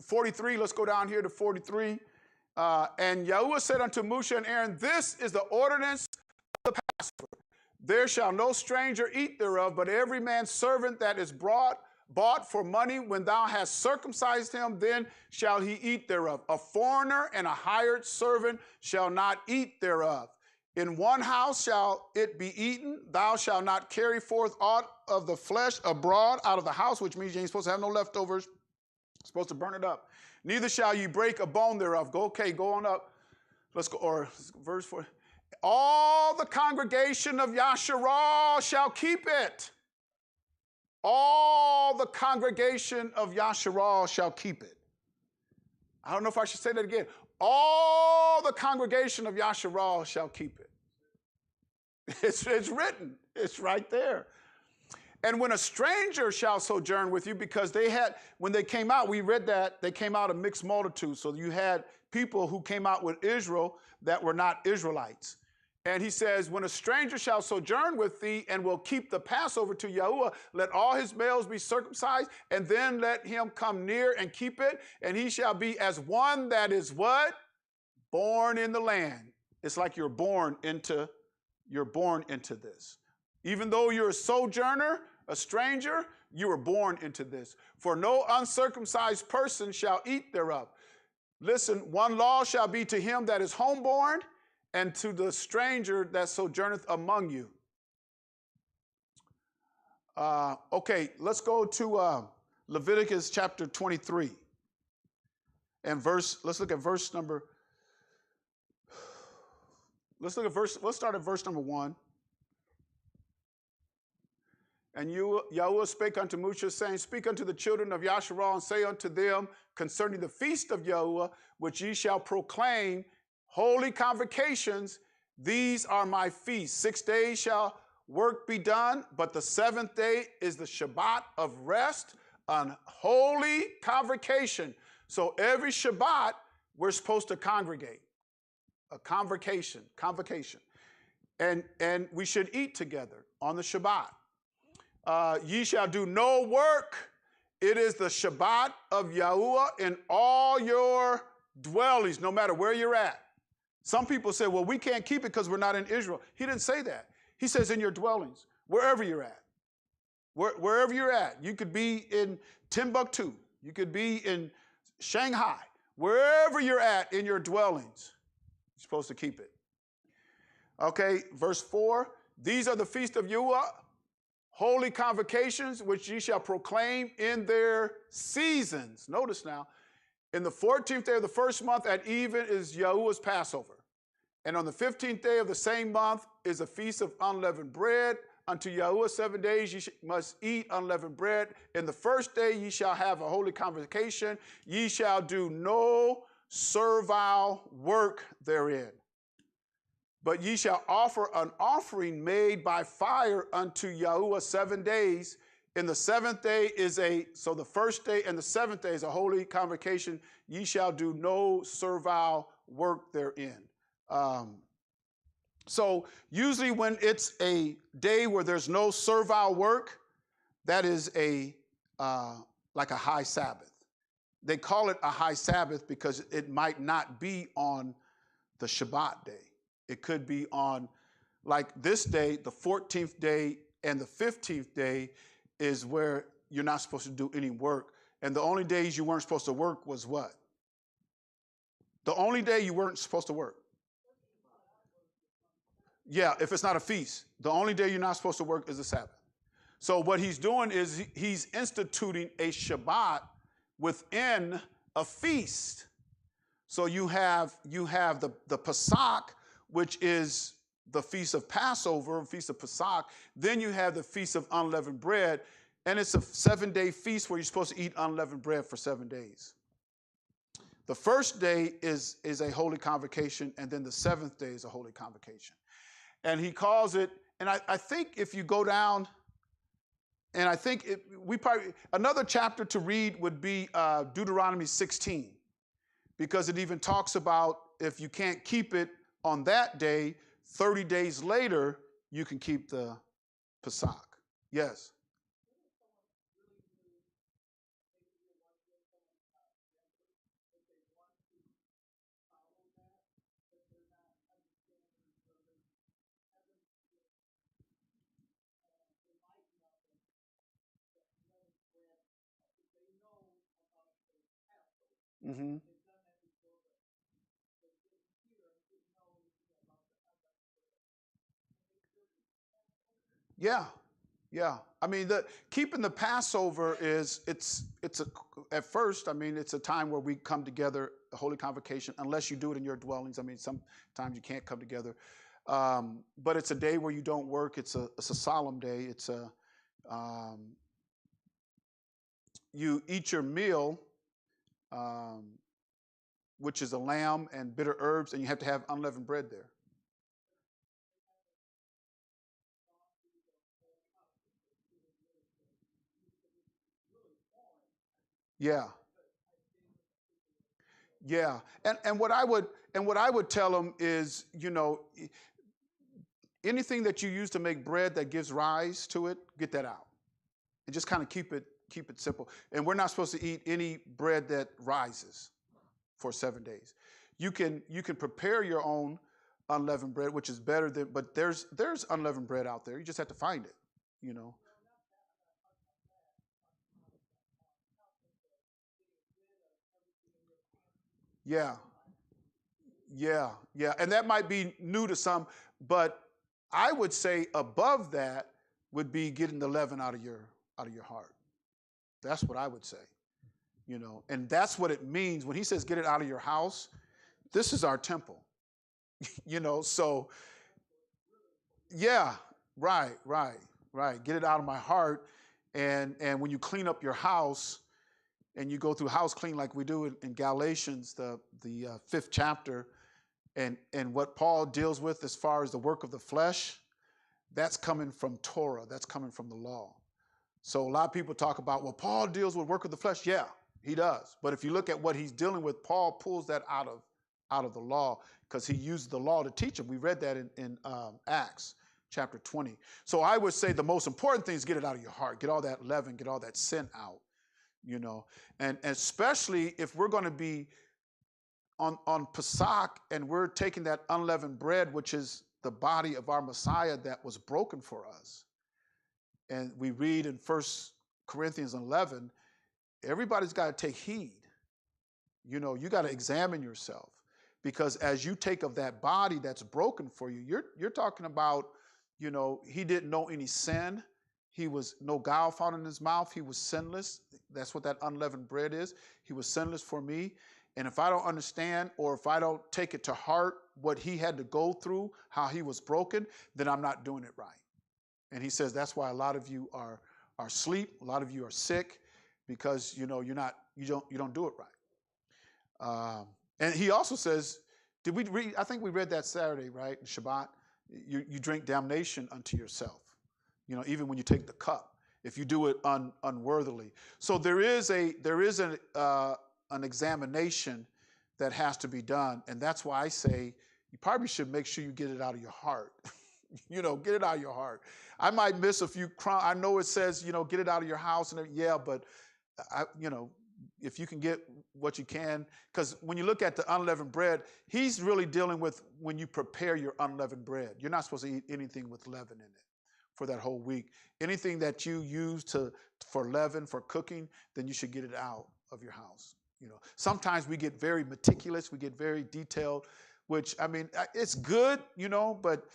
43, let's go down here to 43. And Yahuwah said unto Moshe and Aaron, this is the ordinance of the Passover. There shall no stranger eat thereof, but every man's servant that is bought for money, when thou hast circumcised him, then shall he eat thereof. A foreigner and a hired servant shall not eat thereof. In one house shall it be eaten. Thou shalt not carry forth aught of the flesh abroad out of the house, which means you ain't supposed to have no leftovers. You're supposed to burn it up. Neither shall you break a bone thereof. Go on up. Let's go, or verse 4. All the congregation of Yasharah shall keep it. All the congregation of Yasharah shall keep it. I don't know if I should say that again. All the congregation of Yasharah shall keep it. It's written. It's right there. And when a stranger shall sojourn with you, because when they came out, we read that, they came out a mixed multitude. So you had people who came out with Israel that were not Israelites. And he says, when a stranger shall sojourn with thee and will keep the Passover to Yahuwah, let all his males be circumcised, and then let him come near and keep it. And he shall be as one that is what? Born in the land. It's like you're born into this. Even though you're a sojourner, a stranger, you were born into this. For no uncircumcised person shall eat thereof. Listen, one law shall be to him that is homeborn, and to the stranger that sojourneth among you. Okay, let's go to Leviticus chapter 23. And let's start at verse number 1. And Yahuwah spake unto Moshe, saying, speak unto the children of Yasharah, and say unto them concerning the feast of Yahuwah, which ye shall proclaim, holy convocations, these are my feasts. 6 days shall work be done, but the 7th day is the Shabbat of rest, an holy convocation. So every Shabbat we're supposed to congregate, a convocation, and we should eat together on the Shabbat. Ye shall do no work. It is the Shabbat of Yahuwah in all your dwellings, no matter where you're at. Some people say, well, we can't keep it because we're not in Israel. He didn't say that. He says in your dwellings, wherever you're at. Wherever you're at. You could be in Timbuktu. You could be in Shanghai. Wherever you're at in your dwellings, you're supposed to keep it. Okay, verse 4. These are the feast of Yahuwah, holy convocations, which ye shall proclaim in their seasons. Notice now, in the 14th day of the first month at even is Yahuwah's Passover. And on the 15th day of the same month is a feast of unleavened bread. Unto Yahuwah 7 days ye must eat unleavened bread. In the first day ye shall have a holy convocation. Ye shall do no servile work therein. But ye shall offer an offering made by fire unto Yahuwah 7 days. In the seventh day so the first day and the seventh day is a holy convocation. Ye shall do no servile work therein. So usually when it's a day where there's no servile work, that is like a high Sabbath. They call it a high Sabbath because it might not be on the Shabbat day. It could be on, like this day, the 14th day and the 15th day is where you're not supposed to do any work. And the only days you weren't supposed to work was what? The only day you weren't supposed to work. Yeah, if it's not a feast. The only day you're not supposed to work is the Sabbath. So what he's doing is he's instituting a Shabbat within a feast. So you have the Pesach, which is the feast of Passover, feast of Pesach. Then you have the feast of unleavened bread, and it's a 7-day feast where you're supposed to eat unleavened bread for 7 days. The first day is a holy convocation, and then the 7th day is a holy convocation. And he calls it, and I think if you go down, and I think another chapter to read would be Deuteronomy 16, because it even talks about if you can't keep it on that day, 30 days later, you can keep the Pesach. Yes. Mm-hmm. Yeah, yeah. I mean, keeping the Passover at first, I mean, it's a time where we come together, a holy convocation, unless you do it in your dwellings. I mean, sometimes you can't come together. But it's a day where you don't work. It's a solemn day. You eat your meal, which is a lamb and bitter herbs, and you have to have unleavened bread there. Yeah. Yeah. And what I would tell them is, anything that you use to make bread that gives rise to it, get that out. And just kind of keep it simple. And we're not supposed to eat any bread that rises for 7 days. You can prepare your own unleavened bread, which is better but there's unleavened bread out there. You just have to find it, Yeah. Yeah. And that might be new to some, but I would say above that would be getting the leaven out of your heart. That's what I would say. And that's what it means when he says get it out of your house. This is our temple. So yeah, right. Get it out of my heart. And when you clean up your house and you go through house clean like we do in Galatians, the 5th chapter, and what Paul deals with as far as the work of the flesh, that's coming from Torah. That's coming from the law. So a lot of people talk about, well, Paul deals with work of the flesh. Yeah, He does. But if you look at what he's dealing with, Paul pulls that out of the law because he used the law to teach him. We read that in Acts chapter 20. So I would say the most important thing is get it out of your heart. Get all that leaven, get all that sin out, And especially if we're going to be on Pesach and we're taking that unleavened bread, which is the body of our Messiah that was broken for us. And we read in 1 Corinthians 11, everybody's got to take heed. You got to examine yourself, because as you take of that body that's broken for you, you're talking about, he didn't know any sin. He was no guile found in his mouth. He was sinless. That's what that unleavened bread is. He was sinless for me. And if I don't understand, or if I don't take it to heart what he had to go through, how he was broken, then I'm not doing it right. And he says that's why a lot of you are asleep, a lot of you are sick, because you don't do it right. And he also says, did we read? I think we read that Saturday, right? In Shabbat, you drink damnation unto yourself. Even when you take the cup, if you do it unworthily. So there is an examination that has to be done, and that's why I say you probably should make sure you get it out of your heart. Get it out of your heart. I might miss a few crumbs. I know it says, get it out of your house, and but if you can get what you can, because when you look at the unleavened bread, he's really dealing with when you prepare your unleavened bread. You're not supposed to eat anything with leaven in it for that whole week. Anything that you use for leaven, for cooking, then you should get it out of your house. Sometimes we get very meticulous, we get very detailed, which, it's good, but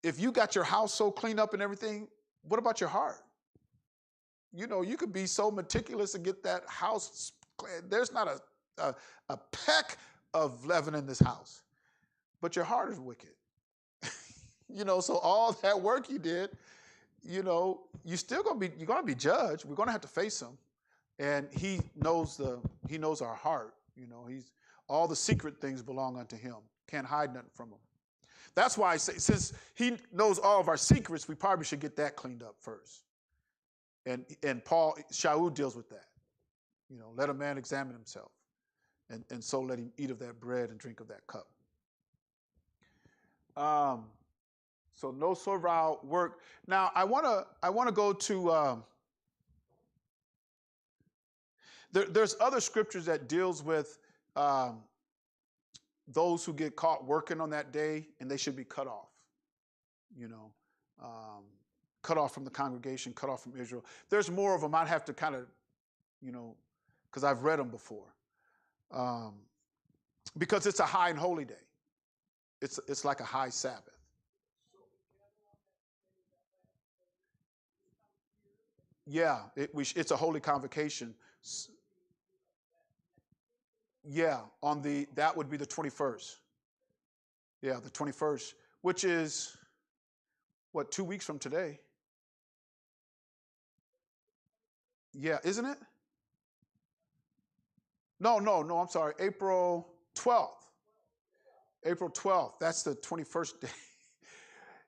if you got your house so cleaned up and everything, what about your heart? You could be so meticulous and get that house clean. There's not a peck of leaven in this house, but your heart is wicked. So all that work you did, you're still you're gonna be judged. We're gonna have to face him, and he knows our heart. He's all the secret things belong unto him. Can't hide nothing from him. That's why I say, since he knows all of our secrets, we probably should get that cleaned up first. And Shaul deals with that. Let a man examine himself, and so let him eat of that bread and drink of that cup. So no servile work. Now I wanna go to there's other scriptures that deals with those who get caught working on that day, and they should be cut off. Cut off from the congregation, cut off from Israel. There's more of them. I'd have to kind of, because I've read them before. Because it's a high and holy day. It's like a high Sabbath. Yeah, it's a holy convocation. Yeah, that would be the 21st. Yeah, the 21st, which is, 2 weeks from today? Yeah, isn't it? No, I'm sorry. April 12th. April 12th. That's the 21st day.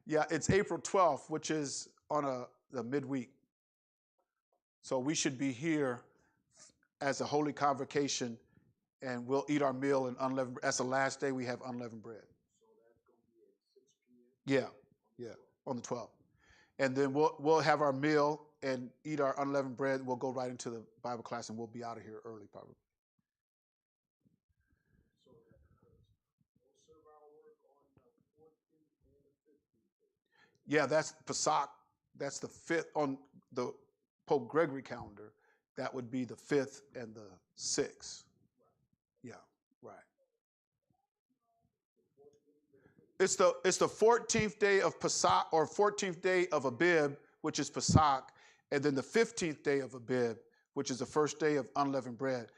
Yeah, it's April 12th, which is on the midweek. So we should be here as a holy convocation, and we'll eat our meal in unleavened bread. That's the last day we have unleavened bread. So that's going to be at 6 p.m.? Yeah, on the 12th. And then we'll have our meal and eat our unleavened bread. We'll go right into the Bible class, and we'll be out of here early probably. So we'll serve our work on the 14th and the 15th. Yeah, that's Pesach. That's the 5th on the Pope Gregory calendar. That would be the 5th and the 6th. Yeah, right. It's the 14th day of Pesach, or 14th day of Abib, which is Pesach, and then the 15th day of Abib, which is the first day of unleavened bread.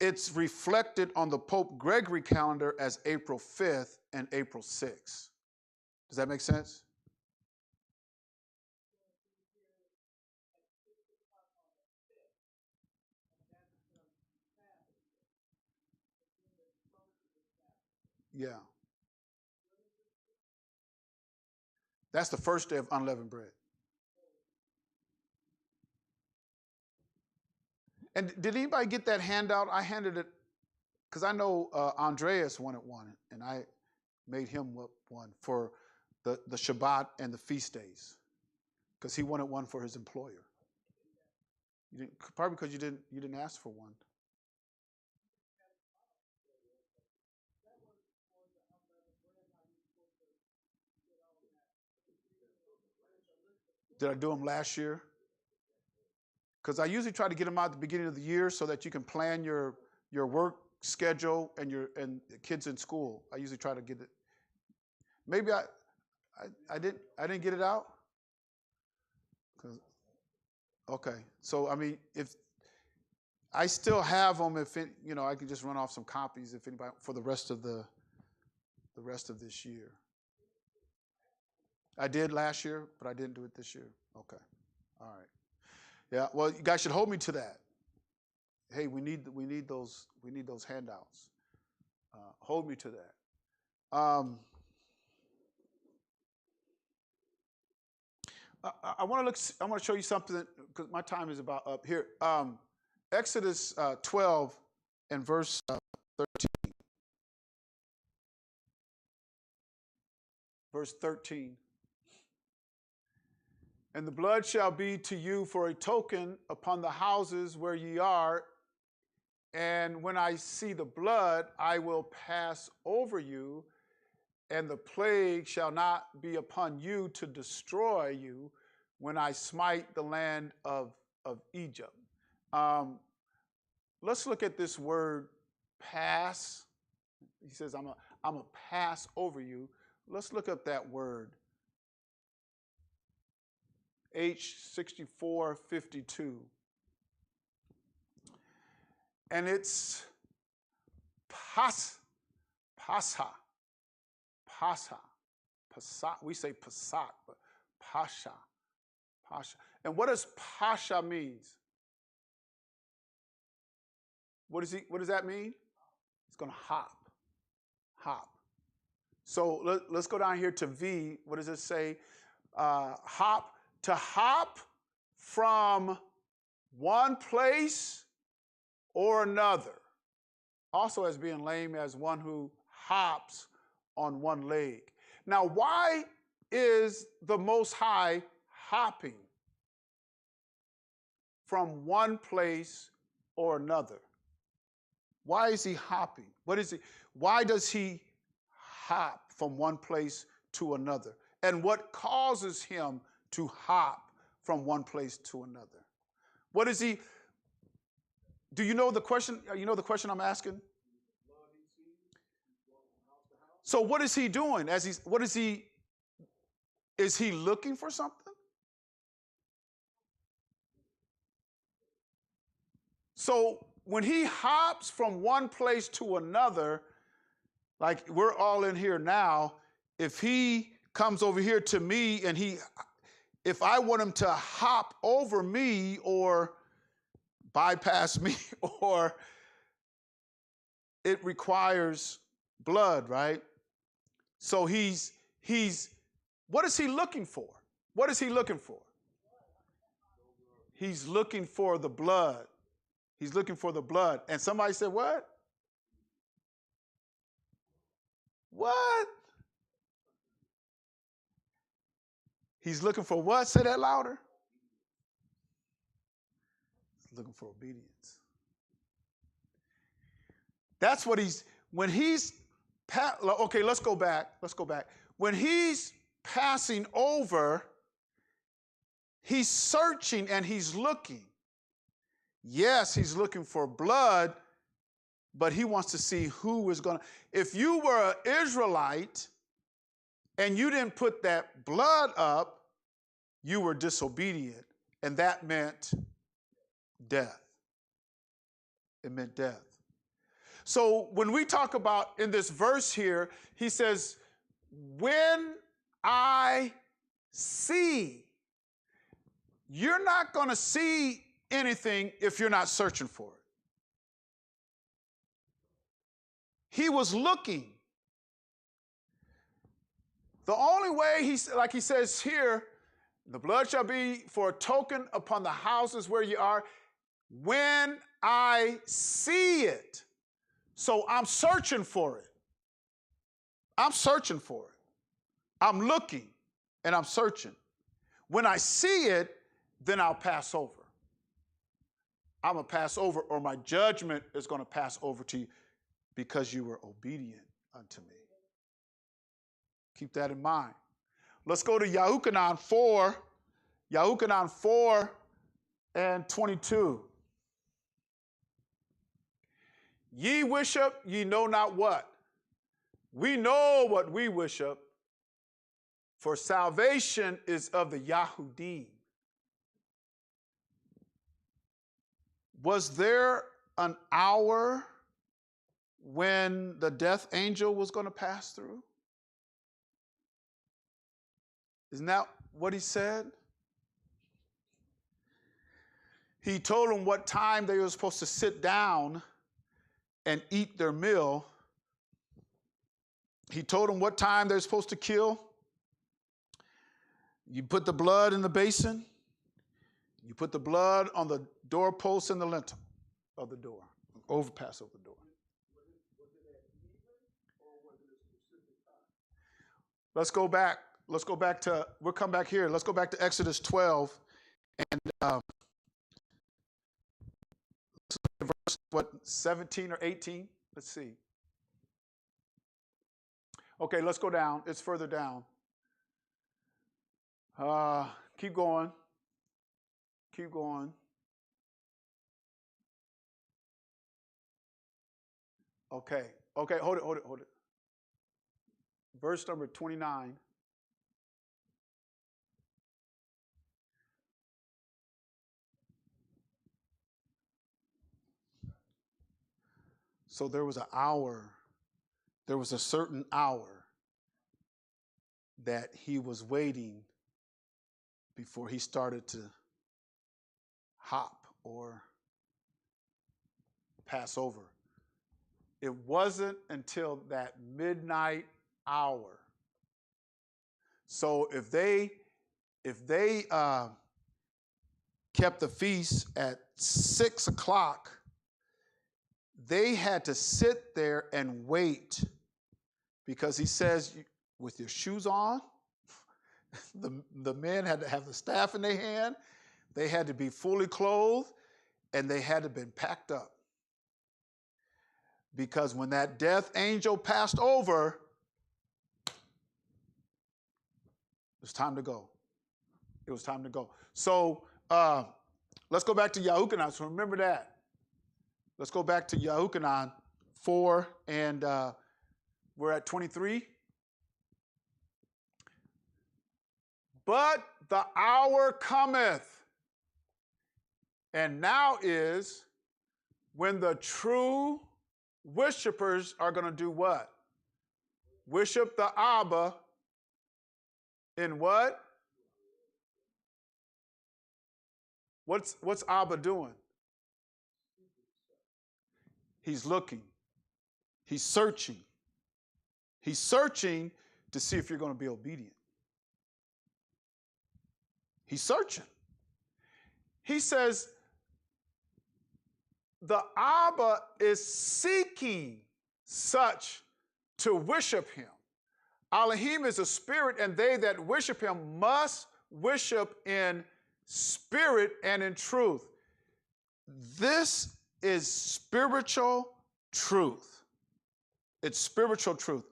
It's reflected on the Pope Gregory calendar as April 5th and April 6th. Does that make sense? Yeah. That's the first day of unleavened bread. And did anybody get that handout? I handed it, because I know Andreas wanted one, and I made him one for the Shabbat and the feast days, because he wanted one for his employer. You didn't, probably because you didn't ask for one. Did I do them last year? Because I usually try to get them out at the beginning of the year so that you can plan your work schedule and the kids in school. I usually try to get it. Maybe I didn't get it out. Okay, so I mean, if I still have them, if it, I can just run off some copies if anybody for the rest of this year. I did last year, but I didn't do it this year. Okay, all right. Yeah, well, you guys should hold me to that. Hey, we need those handouts. Hold me to that. I want to show you something because my time is about up here. Exodus 12 and verse 13. Verse 13. And the blood shall be to you for a token upon the houses where ye are. And when I see the blood, I will pass over you, and the plague shall not be upon you to destroy you when I smite the land of Egypt. Let's look at this word pass. He says, I'm a pass over you. Let's look up that word. H6452. And it's pasha. We say pasak, but pasha. And what does pasha means? What does that mean? It's going to hop. So let's go down here to V. What does it say? Hop. To hop from one place or another. Also as being lame as one who hops on one leg. Now, why is the Most High hopping from one place or another? Why is he hopping? Why does he hop from one place to another? And what causes him to hop from one place to another? What is he? Do you know the question? You know the question I'm asking? So what is he doing? Is he looking for something? So when he hops from one place to another, like we're all in here now, if he comes over here to me and if I want him to hop over me or bypass me, or it requires blood, right? So he's what is he looking for? What is he looking for? He's looking for the blood. He's looking for the blood. And somebody said, what? What? He's looking for what? Say that louder. He's looking for obedience. That's what okay, let's go back. When he's passing over, he's searching and he's looking. Yes, he's looking for blood, but he wants to see who is going to. If you were an Israelite and you didn't put that blood up, you were disobedient, and that meant death. It meant death. So when we talk about in this verse here, he says, when I see, you're not going to see anything if you're not searching for it. He was looking. The only way, like he says here, the blood shall be for a token upon the houses where you are. when I see it. So I'm searching for it. I'm searching for it. I'm looking and I'm searching. When I see it, then I'll pass over. I'm going to pass over, or my judgment is going to pass over to you because you were obedient unto me. Keep that in mind. Let's go to Yahuchanan 4. Yahuchanan 4 and 22. Ye worship, ye know not what. We know what we worship, for salvation is of the Yahudim. Was there an hour when the death angel was going to pass through? Isn't that what he said? He told them what time they were supposed to sit down and eat their meal. He told them what time they're supposed to kill. You put the blood in the basin. You put the blood on the doorpost and the lintel of the door. Overpass over the door. Was it at even, or was it a specific time? Let's go back. Let's go back to, we'll come back here. Let's go back to Exodus 12 and verse, 17 or 18? Let's see. Okay, let's go down. It's further down. Keep going. Keep going. Okay, hold it. Verse number 29. So there was an hour, there was a certain hour that he was waiting before he started to hop or pass over. It wasn't until that midnight hour. So if they kept the feast at 6 o'clock, they had to sit there and wait, because he says, with your shoes on, the men had to have the staff in their hand, they had to be fully clothed, and they had to have been packed up. Because when that death angel passed over, it was time to go. It was time to go. So let's go back to Yahuchanan. So remember that. Let's go back to Yahuchanan 4, and we're at 23. But the hour cometh, and now is, when the true worshipers are going to do what? Worship the Abba in what? What's Abba doing? He's looking. He's searching. He's searching to see if you're going to be obedient. He's searching. He says, the Abba is seeking such to worship him. Elohim is a spirit, and they that worship him must worship in spirit and in truth. This is spiritual truth. It's spiritual truth.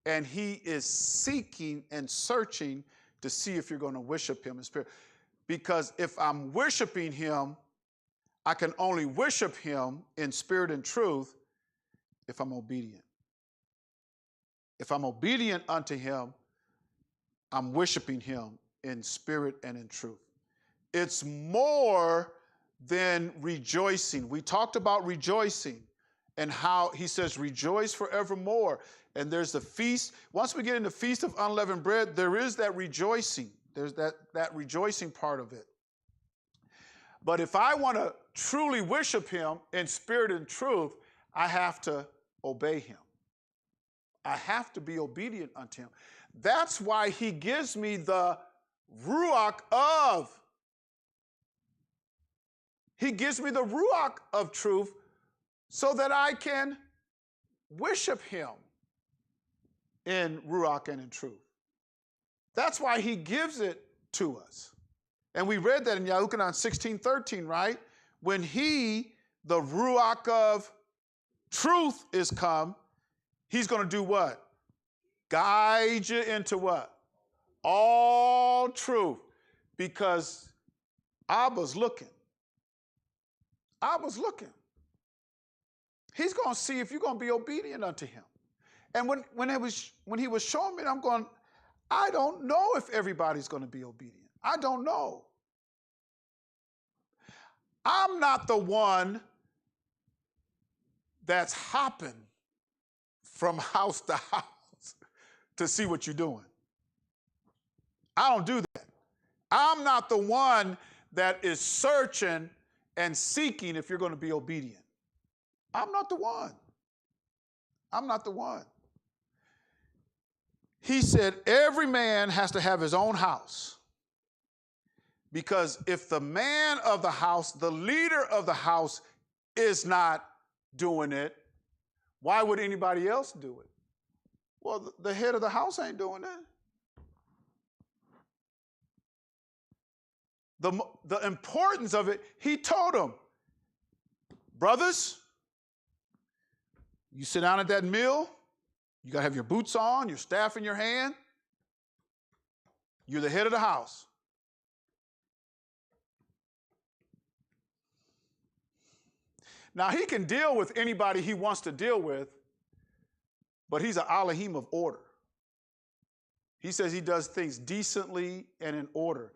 And he is seeking and searching to see if you're going to worship him in spirit. Because if I'm worshiping him, I can only worship him in spirit and truth if I'm obedient. If I'm obedient unto him, I'm worshiping him in spirit and in truth. It's more than rejoicing. We talked about rejoicing and how he says, rejoice forevermore. And there's the feast. Once we get in the Feast of Unleavened Bread, there is that rejoicing. There's that rejoicing part of it. But if I want to truly worship him in spirit and truth, I have to obey him. I have to be obedient unto him. That's why he gives me the ruach of He gives me the ruach of truth so that I can worship him in ruach and in truth. That's why he gives it to us. And we read that in Yahuchanan 16:13, right? When he, the ruach of truth, is come, he's going to do what? Guide you into what? All truth. Because Abba's looking. Abba's looking. He's going to see if you're going to be obedient unto him. And when he was showing me, I'm going, I don't know if everybody's going to be obedient. I don't know. I'm not the one that's hopping from house to house to see what you're doing. I don't do that. I'm not the one that is searching and seeking if you're going to be obedient. I'm not the one. I'm not the one. He said every man has to have his own house. Because if the man of the house, the leader of the house, is not doing it, why would anybody else do it? Well, the head of the house ain't doing it. The importance of it, he told them, brothers, you sit down at that meal, you got to have your boots on, your staff in your hand. You're the head of the house. Now, he can deal with anybody he wants to deal with, but he's an Elohim of order. He says he does things decently and in order.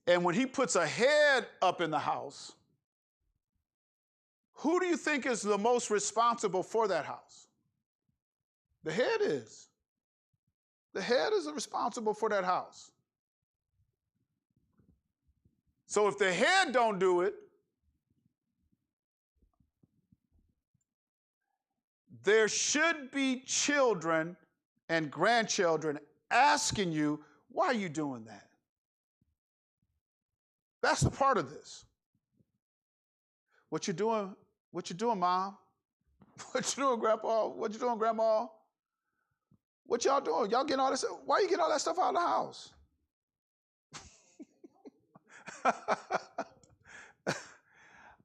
And when he puts a head up in the house, who do you think is the most responsible for that house? The head is. The head is responsible for that house. So if the head don't do it, there should be children and grandchildren asking you, why are you doing that? That's the part of this. What you doing? What you doing, Mom? What you doing, Grandpa? What you doing, Grandma? What y'all doing? Y'all getting all this? Why are you getting all that stuff out of the house?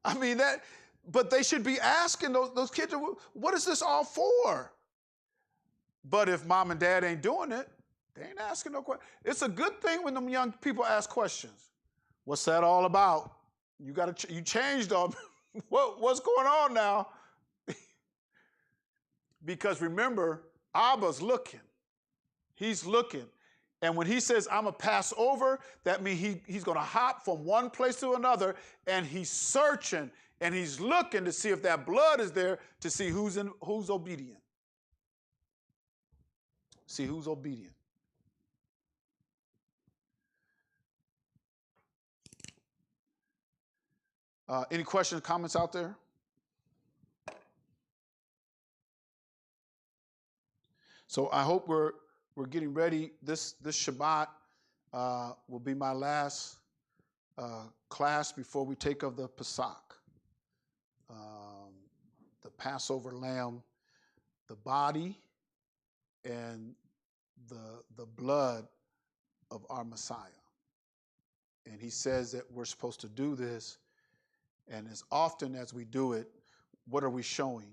I mean, but they should be asking those kids, what is this all for? But if mom and dad ain't doing it, they ain't asking no questions. It's a good thing when them young people ask questions. What's that all about? You changed up. What's going on now? Because remember, Abba's looking. He's looking. And when he says, I'm going to pass over, that means he's going to hop from one place to another, and he's searching, and he's looking to see if that blood is there, to see who's obedient. See who's obedient. Any questions, comments out there? So I hope we're getting ready. This Shabbat will be my last class before we take of the Pesach, the Passover lamb, the body and the blood of our Messiah. And he says that we're supposed to do this, and as often as we do it, what are we showing?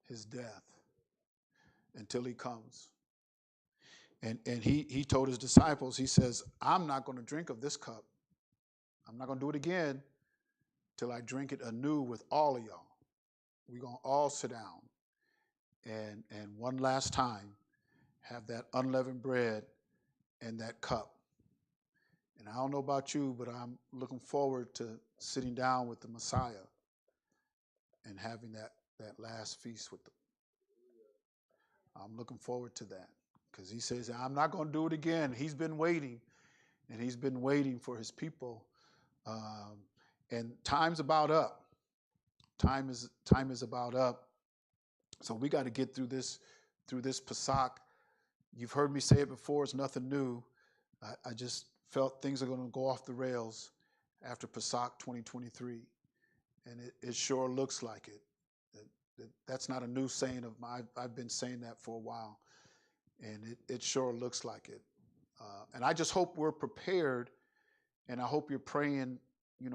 His death until he comes. And he told his disciples, he says, I'm not going to drink of this cup. I'm not going to do it again till I drink it anew with all of y'all. We're going to all sit down and one last time have that unleavened bread and that cup. And I don't know about you, but I'm looking forward to sitting down with the Messiah and having that last feast with them. I'm looking forward to that because he says, I'm not going to do it again. He's been waiting, and he's been waiting for his people. And time's about up. Time is about up. So we got to get through this Pesach. You've heard me say it before. It's nothing new. I just felt things are going to go off the rails after Pesach 2023. And it sure looks like it. That's not a new saying of mine. I've been saying that for a while. And it sure looks like it. And I just hope we're prepared, and I hope you're praying,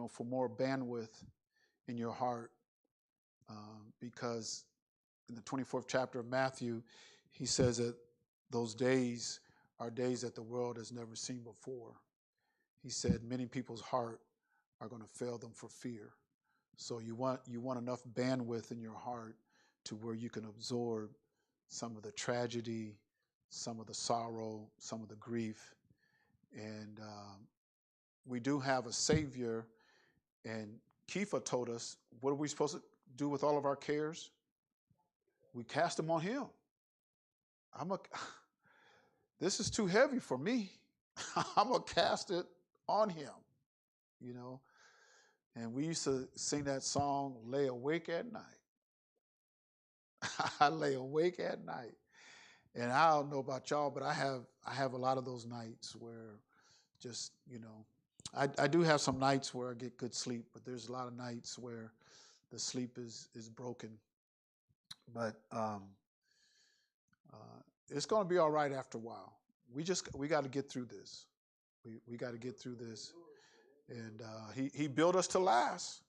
for more bandwidth in your heart, because in the 24th chapter of Matthew, he says that those days are days that the world has never seen before. He said many people's heart are going to fail them for fear. So you want enough bandwidth in your heart to where you can absorb some of the tragedy, some of the sorrow, some of the grief. And we do have a Savior. And Kepha told us, what are we supposed to do with all of our cares? We cast them on him. This is too heavy for me. I'm going to cast it on him, And we used to sing that song, Lay Awake at Night. I lay awake at night. And I don't know about y'all, but I have a lot of those nights where just, I do have some nights where I get good sleep, but there's a lot of nights where the sleep is broken. But it's going to be all right after a while. We got to get through this. We got to get through this. And he built us to last.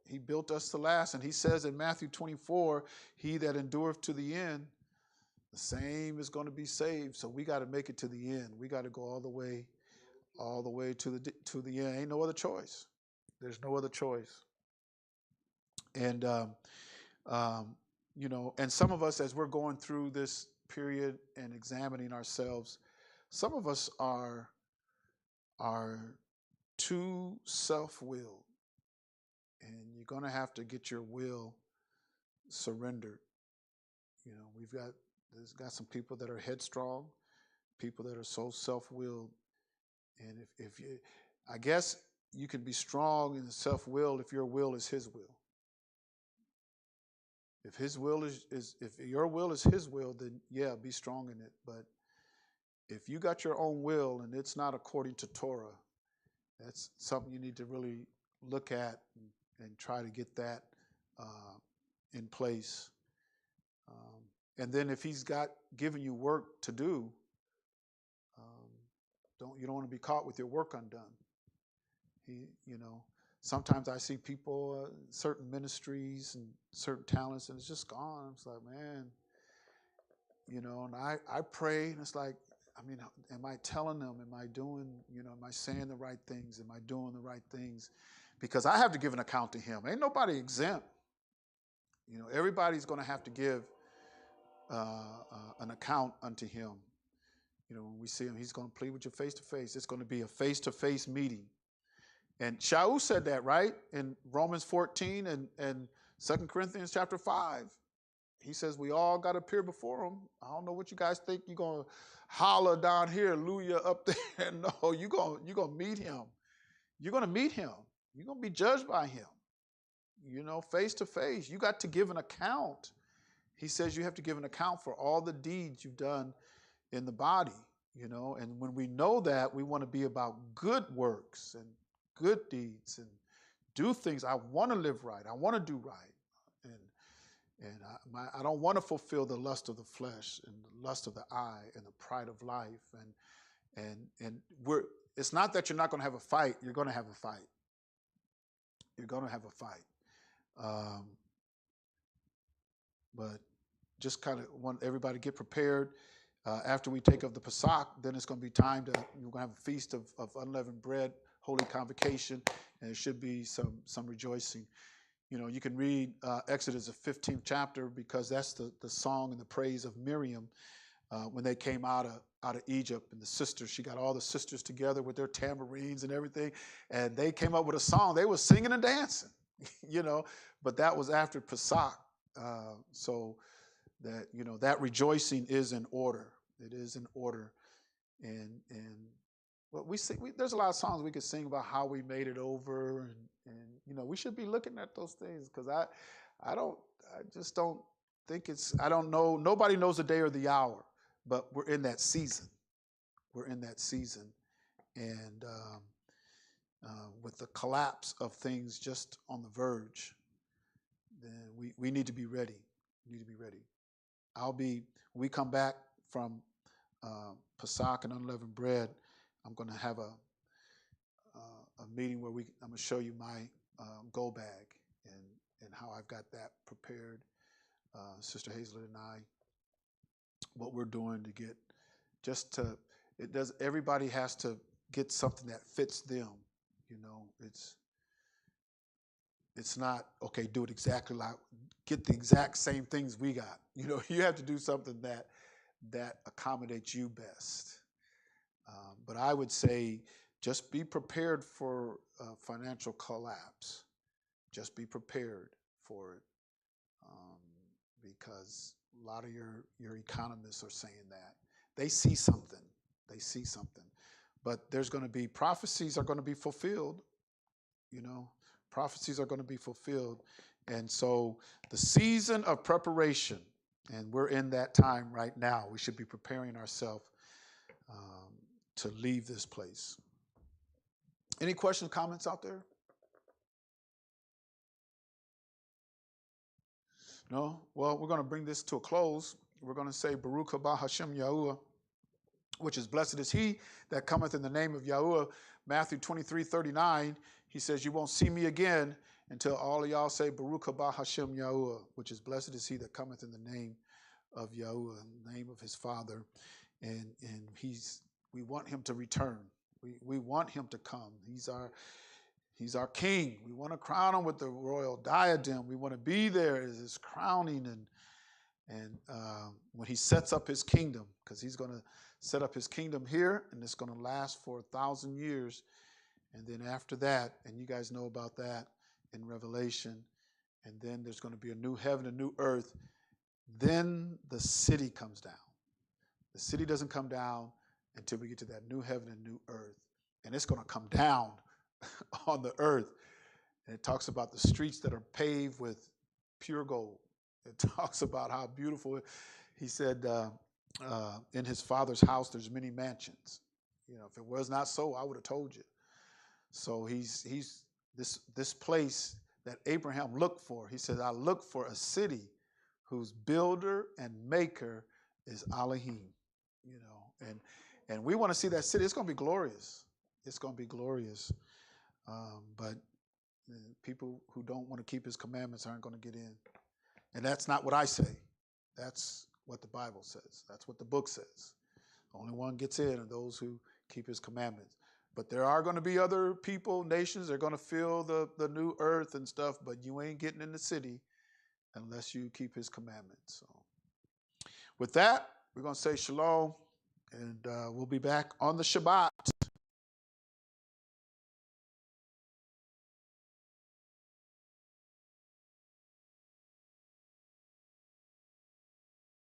He built us to last. And he says in Matthew 24, he that endureth to the end, the same is going to be saved. So we got to make it to the end. We got to go all the way to the end. Ain't no other choice. There's no other choice. And and some of us, as we're going through this period and examining ourselves, some of us are too self-willed, and you're going to have to get your will surrendered. There's got some people that are headstrong, people that are so self-willed, and if you, I guess you can be strong in self-willed if your will is his will. If his will if your will is his will, then yeah, be strong in it. But if you got your own will and it's not according to Torah, that's something you need to really look at and try to get that in place. And then if he's given you work to do, you don't want to be caught with your work undone. Sometimes I see people, certain ministries and certain talents, and it's just gone. It's like, man, and I pray, and it's like, am I telling them? Am I doing, am I saying the right things? Am I doing the right things? Because I have to give an account to him. Ain't nobody exempt. Everybody's going to have to give an account unto him. When we see him, he's going to plead with you face to face. It's going to be a face-to-face meeting. And Shaul said that, right? In Romans 14 and 2 Corinthians chapter 5. He says we all got to appear before him. I don't know what you guys think. You're going to holler down here, hallelujah, up there. No, you're going to meet him. You're going to meet him. You're going to be judged by him. Face to face. You got to give an account. He says you have to give an account for all the deeds you've done in the body, And when we know that, we want to be about good works and good deeds and do things. I want to live right. I want to do right. And I don't want to fulfill the lust of the flesh and the lust of the eye and the pride of life. And it's not that you're not going to have a fight. You're going to have a fight. You're going to have a fight. But just kind of want everybody to get prepared. After we take up the Pesach, then it's going to be time we're going to have a feast of unleavened bread, holy convocation, and there should be some rejoicing. You can read Exodus, the 15th chapter, because that's the song and the praise of Miriam when they came out of Egypt. And the sisters, she got all the sisters together with their tambourines and everything, and they came up with a song. They were singing and dancing, but that was after Pesach. So that, that rejoicing is in order. It is in order. And what we sing, there's a lot of songs we could sing about how we made it over, and we should be looking at those things, because I just don't think I don't know, nobody knows the day or the hour, but we're in that season. We're in that season. And with the collapse of things just on the verge, then we need to be ready. We need to be ready. When we come back from Pesach and unleavened bread, I'm going to have a meeting where I'm going to show you my go bag and how I've got that prepared. Sister Hazlet and I, what we're doing to get everybody has to get something that fits them. It's not, okay, do it exactly like, get the exact same things we got. You have to do something that accommodates you best. But I would say just be prepared for financial collapse. Just be prepared for it, because a lot of your economists are saying that. They see something. But there's going to be, prophecies are going to be fulfilled. Prophecies are going to be fulfilled. And so the season of preparation, and we're in that time right now, we should be preparing ourselves to leave this place. Any questions, comments out there? No? Well, we're going to bring this to a close. We're going to say, Baruch haba Hashem Yahuwah, which is blessed is he that cometh in the name of Yahuwah. Matthew 23:39, he says, you won't see me again until all of y'all say, Baruch haba Hashem Yahuwah, which is blessed is he that cometh in the name of Yahuwah, in the name of his Father. And we want him to return. We want him to come. He's our king. We want to crown him with the royal diadem. We want to be there as his crowning and when he sets up his kingdom, because he's going to set up his kingdom here, and it's going to last for 1,000 years. And then after that, and you guys know about that in Revelation, and then there's going to be a new heaven, a new earth. Then the city comes down. The city doesn't come down until we get to that new heaven and new earth. And it's going to come down on the earth. And it talks about the streets that are paved with pure gold. It talks about how beautiful. He said, in his Father's house, there's many mansions. If it was not so, I would have told you. So he's this place that Abraham looked for. He said, I look for a city whose builder and maker is Elohim. And we want to see that city. It's going to be glorious. It's going to be glorious. But people who don't want to keep his commandments aren't going to get in. And that's not what I say. That's what the Bible says. That's what the book says. The only one gets in are those who keep his commandments. But there are going to be other people, nations, they're going to fill the new earth and stuff, but you ain't getting in the city unless you keep his commandments. So with that, we're going to say shalom, and we'll be back on the Shabbat.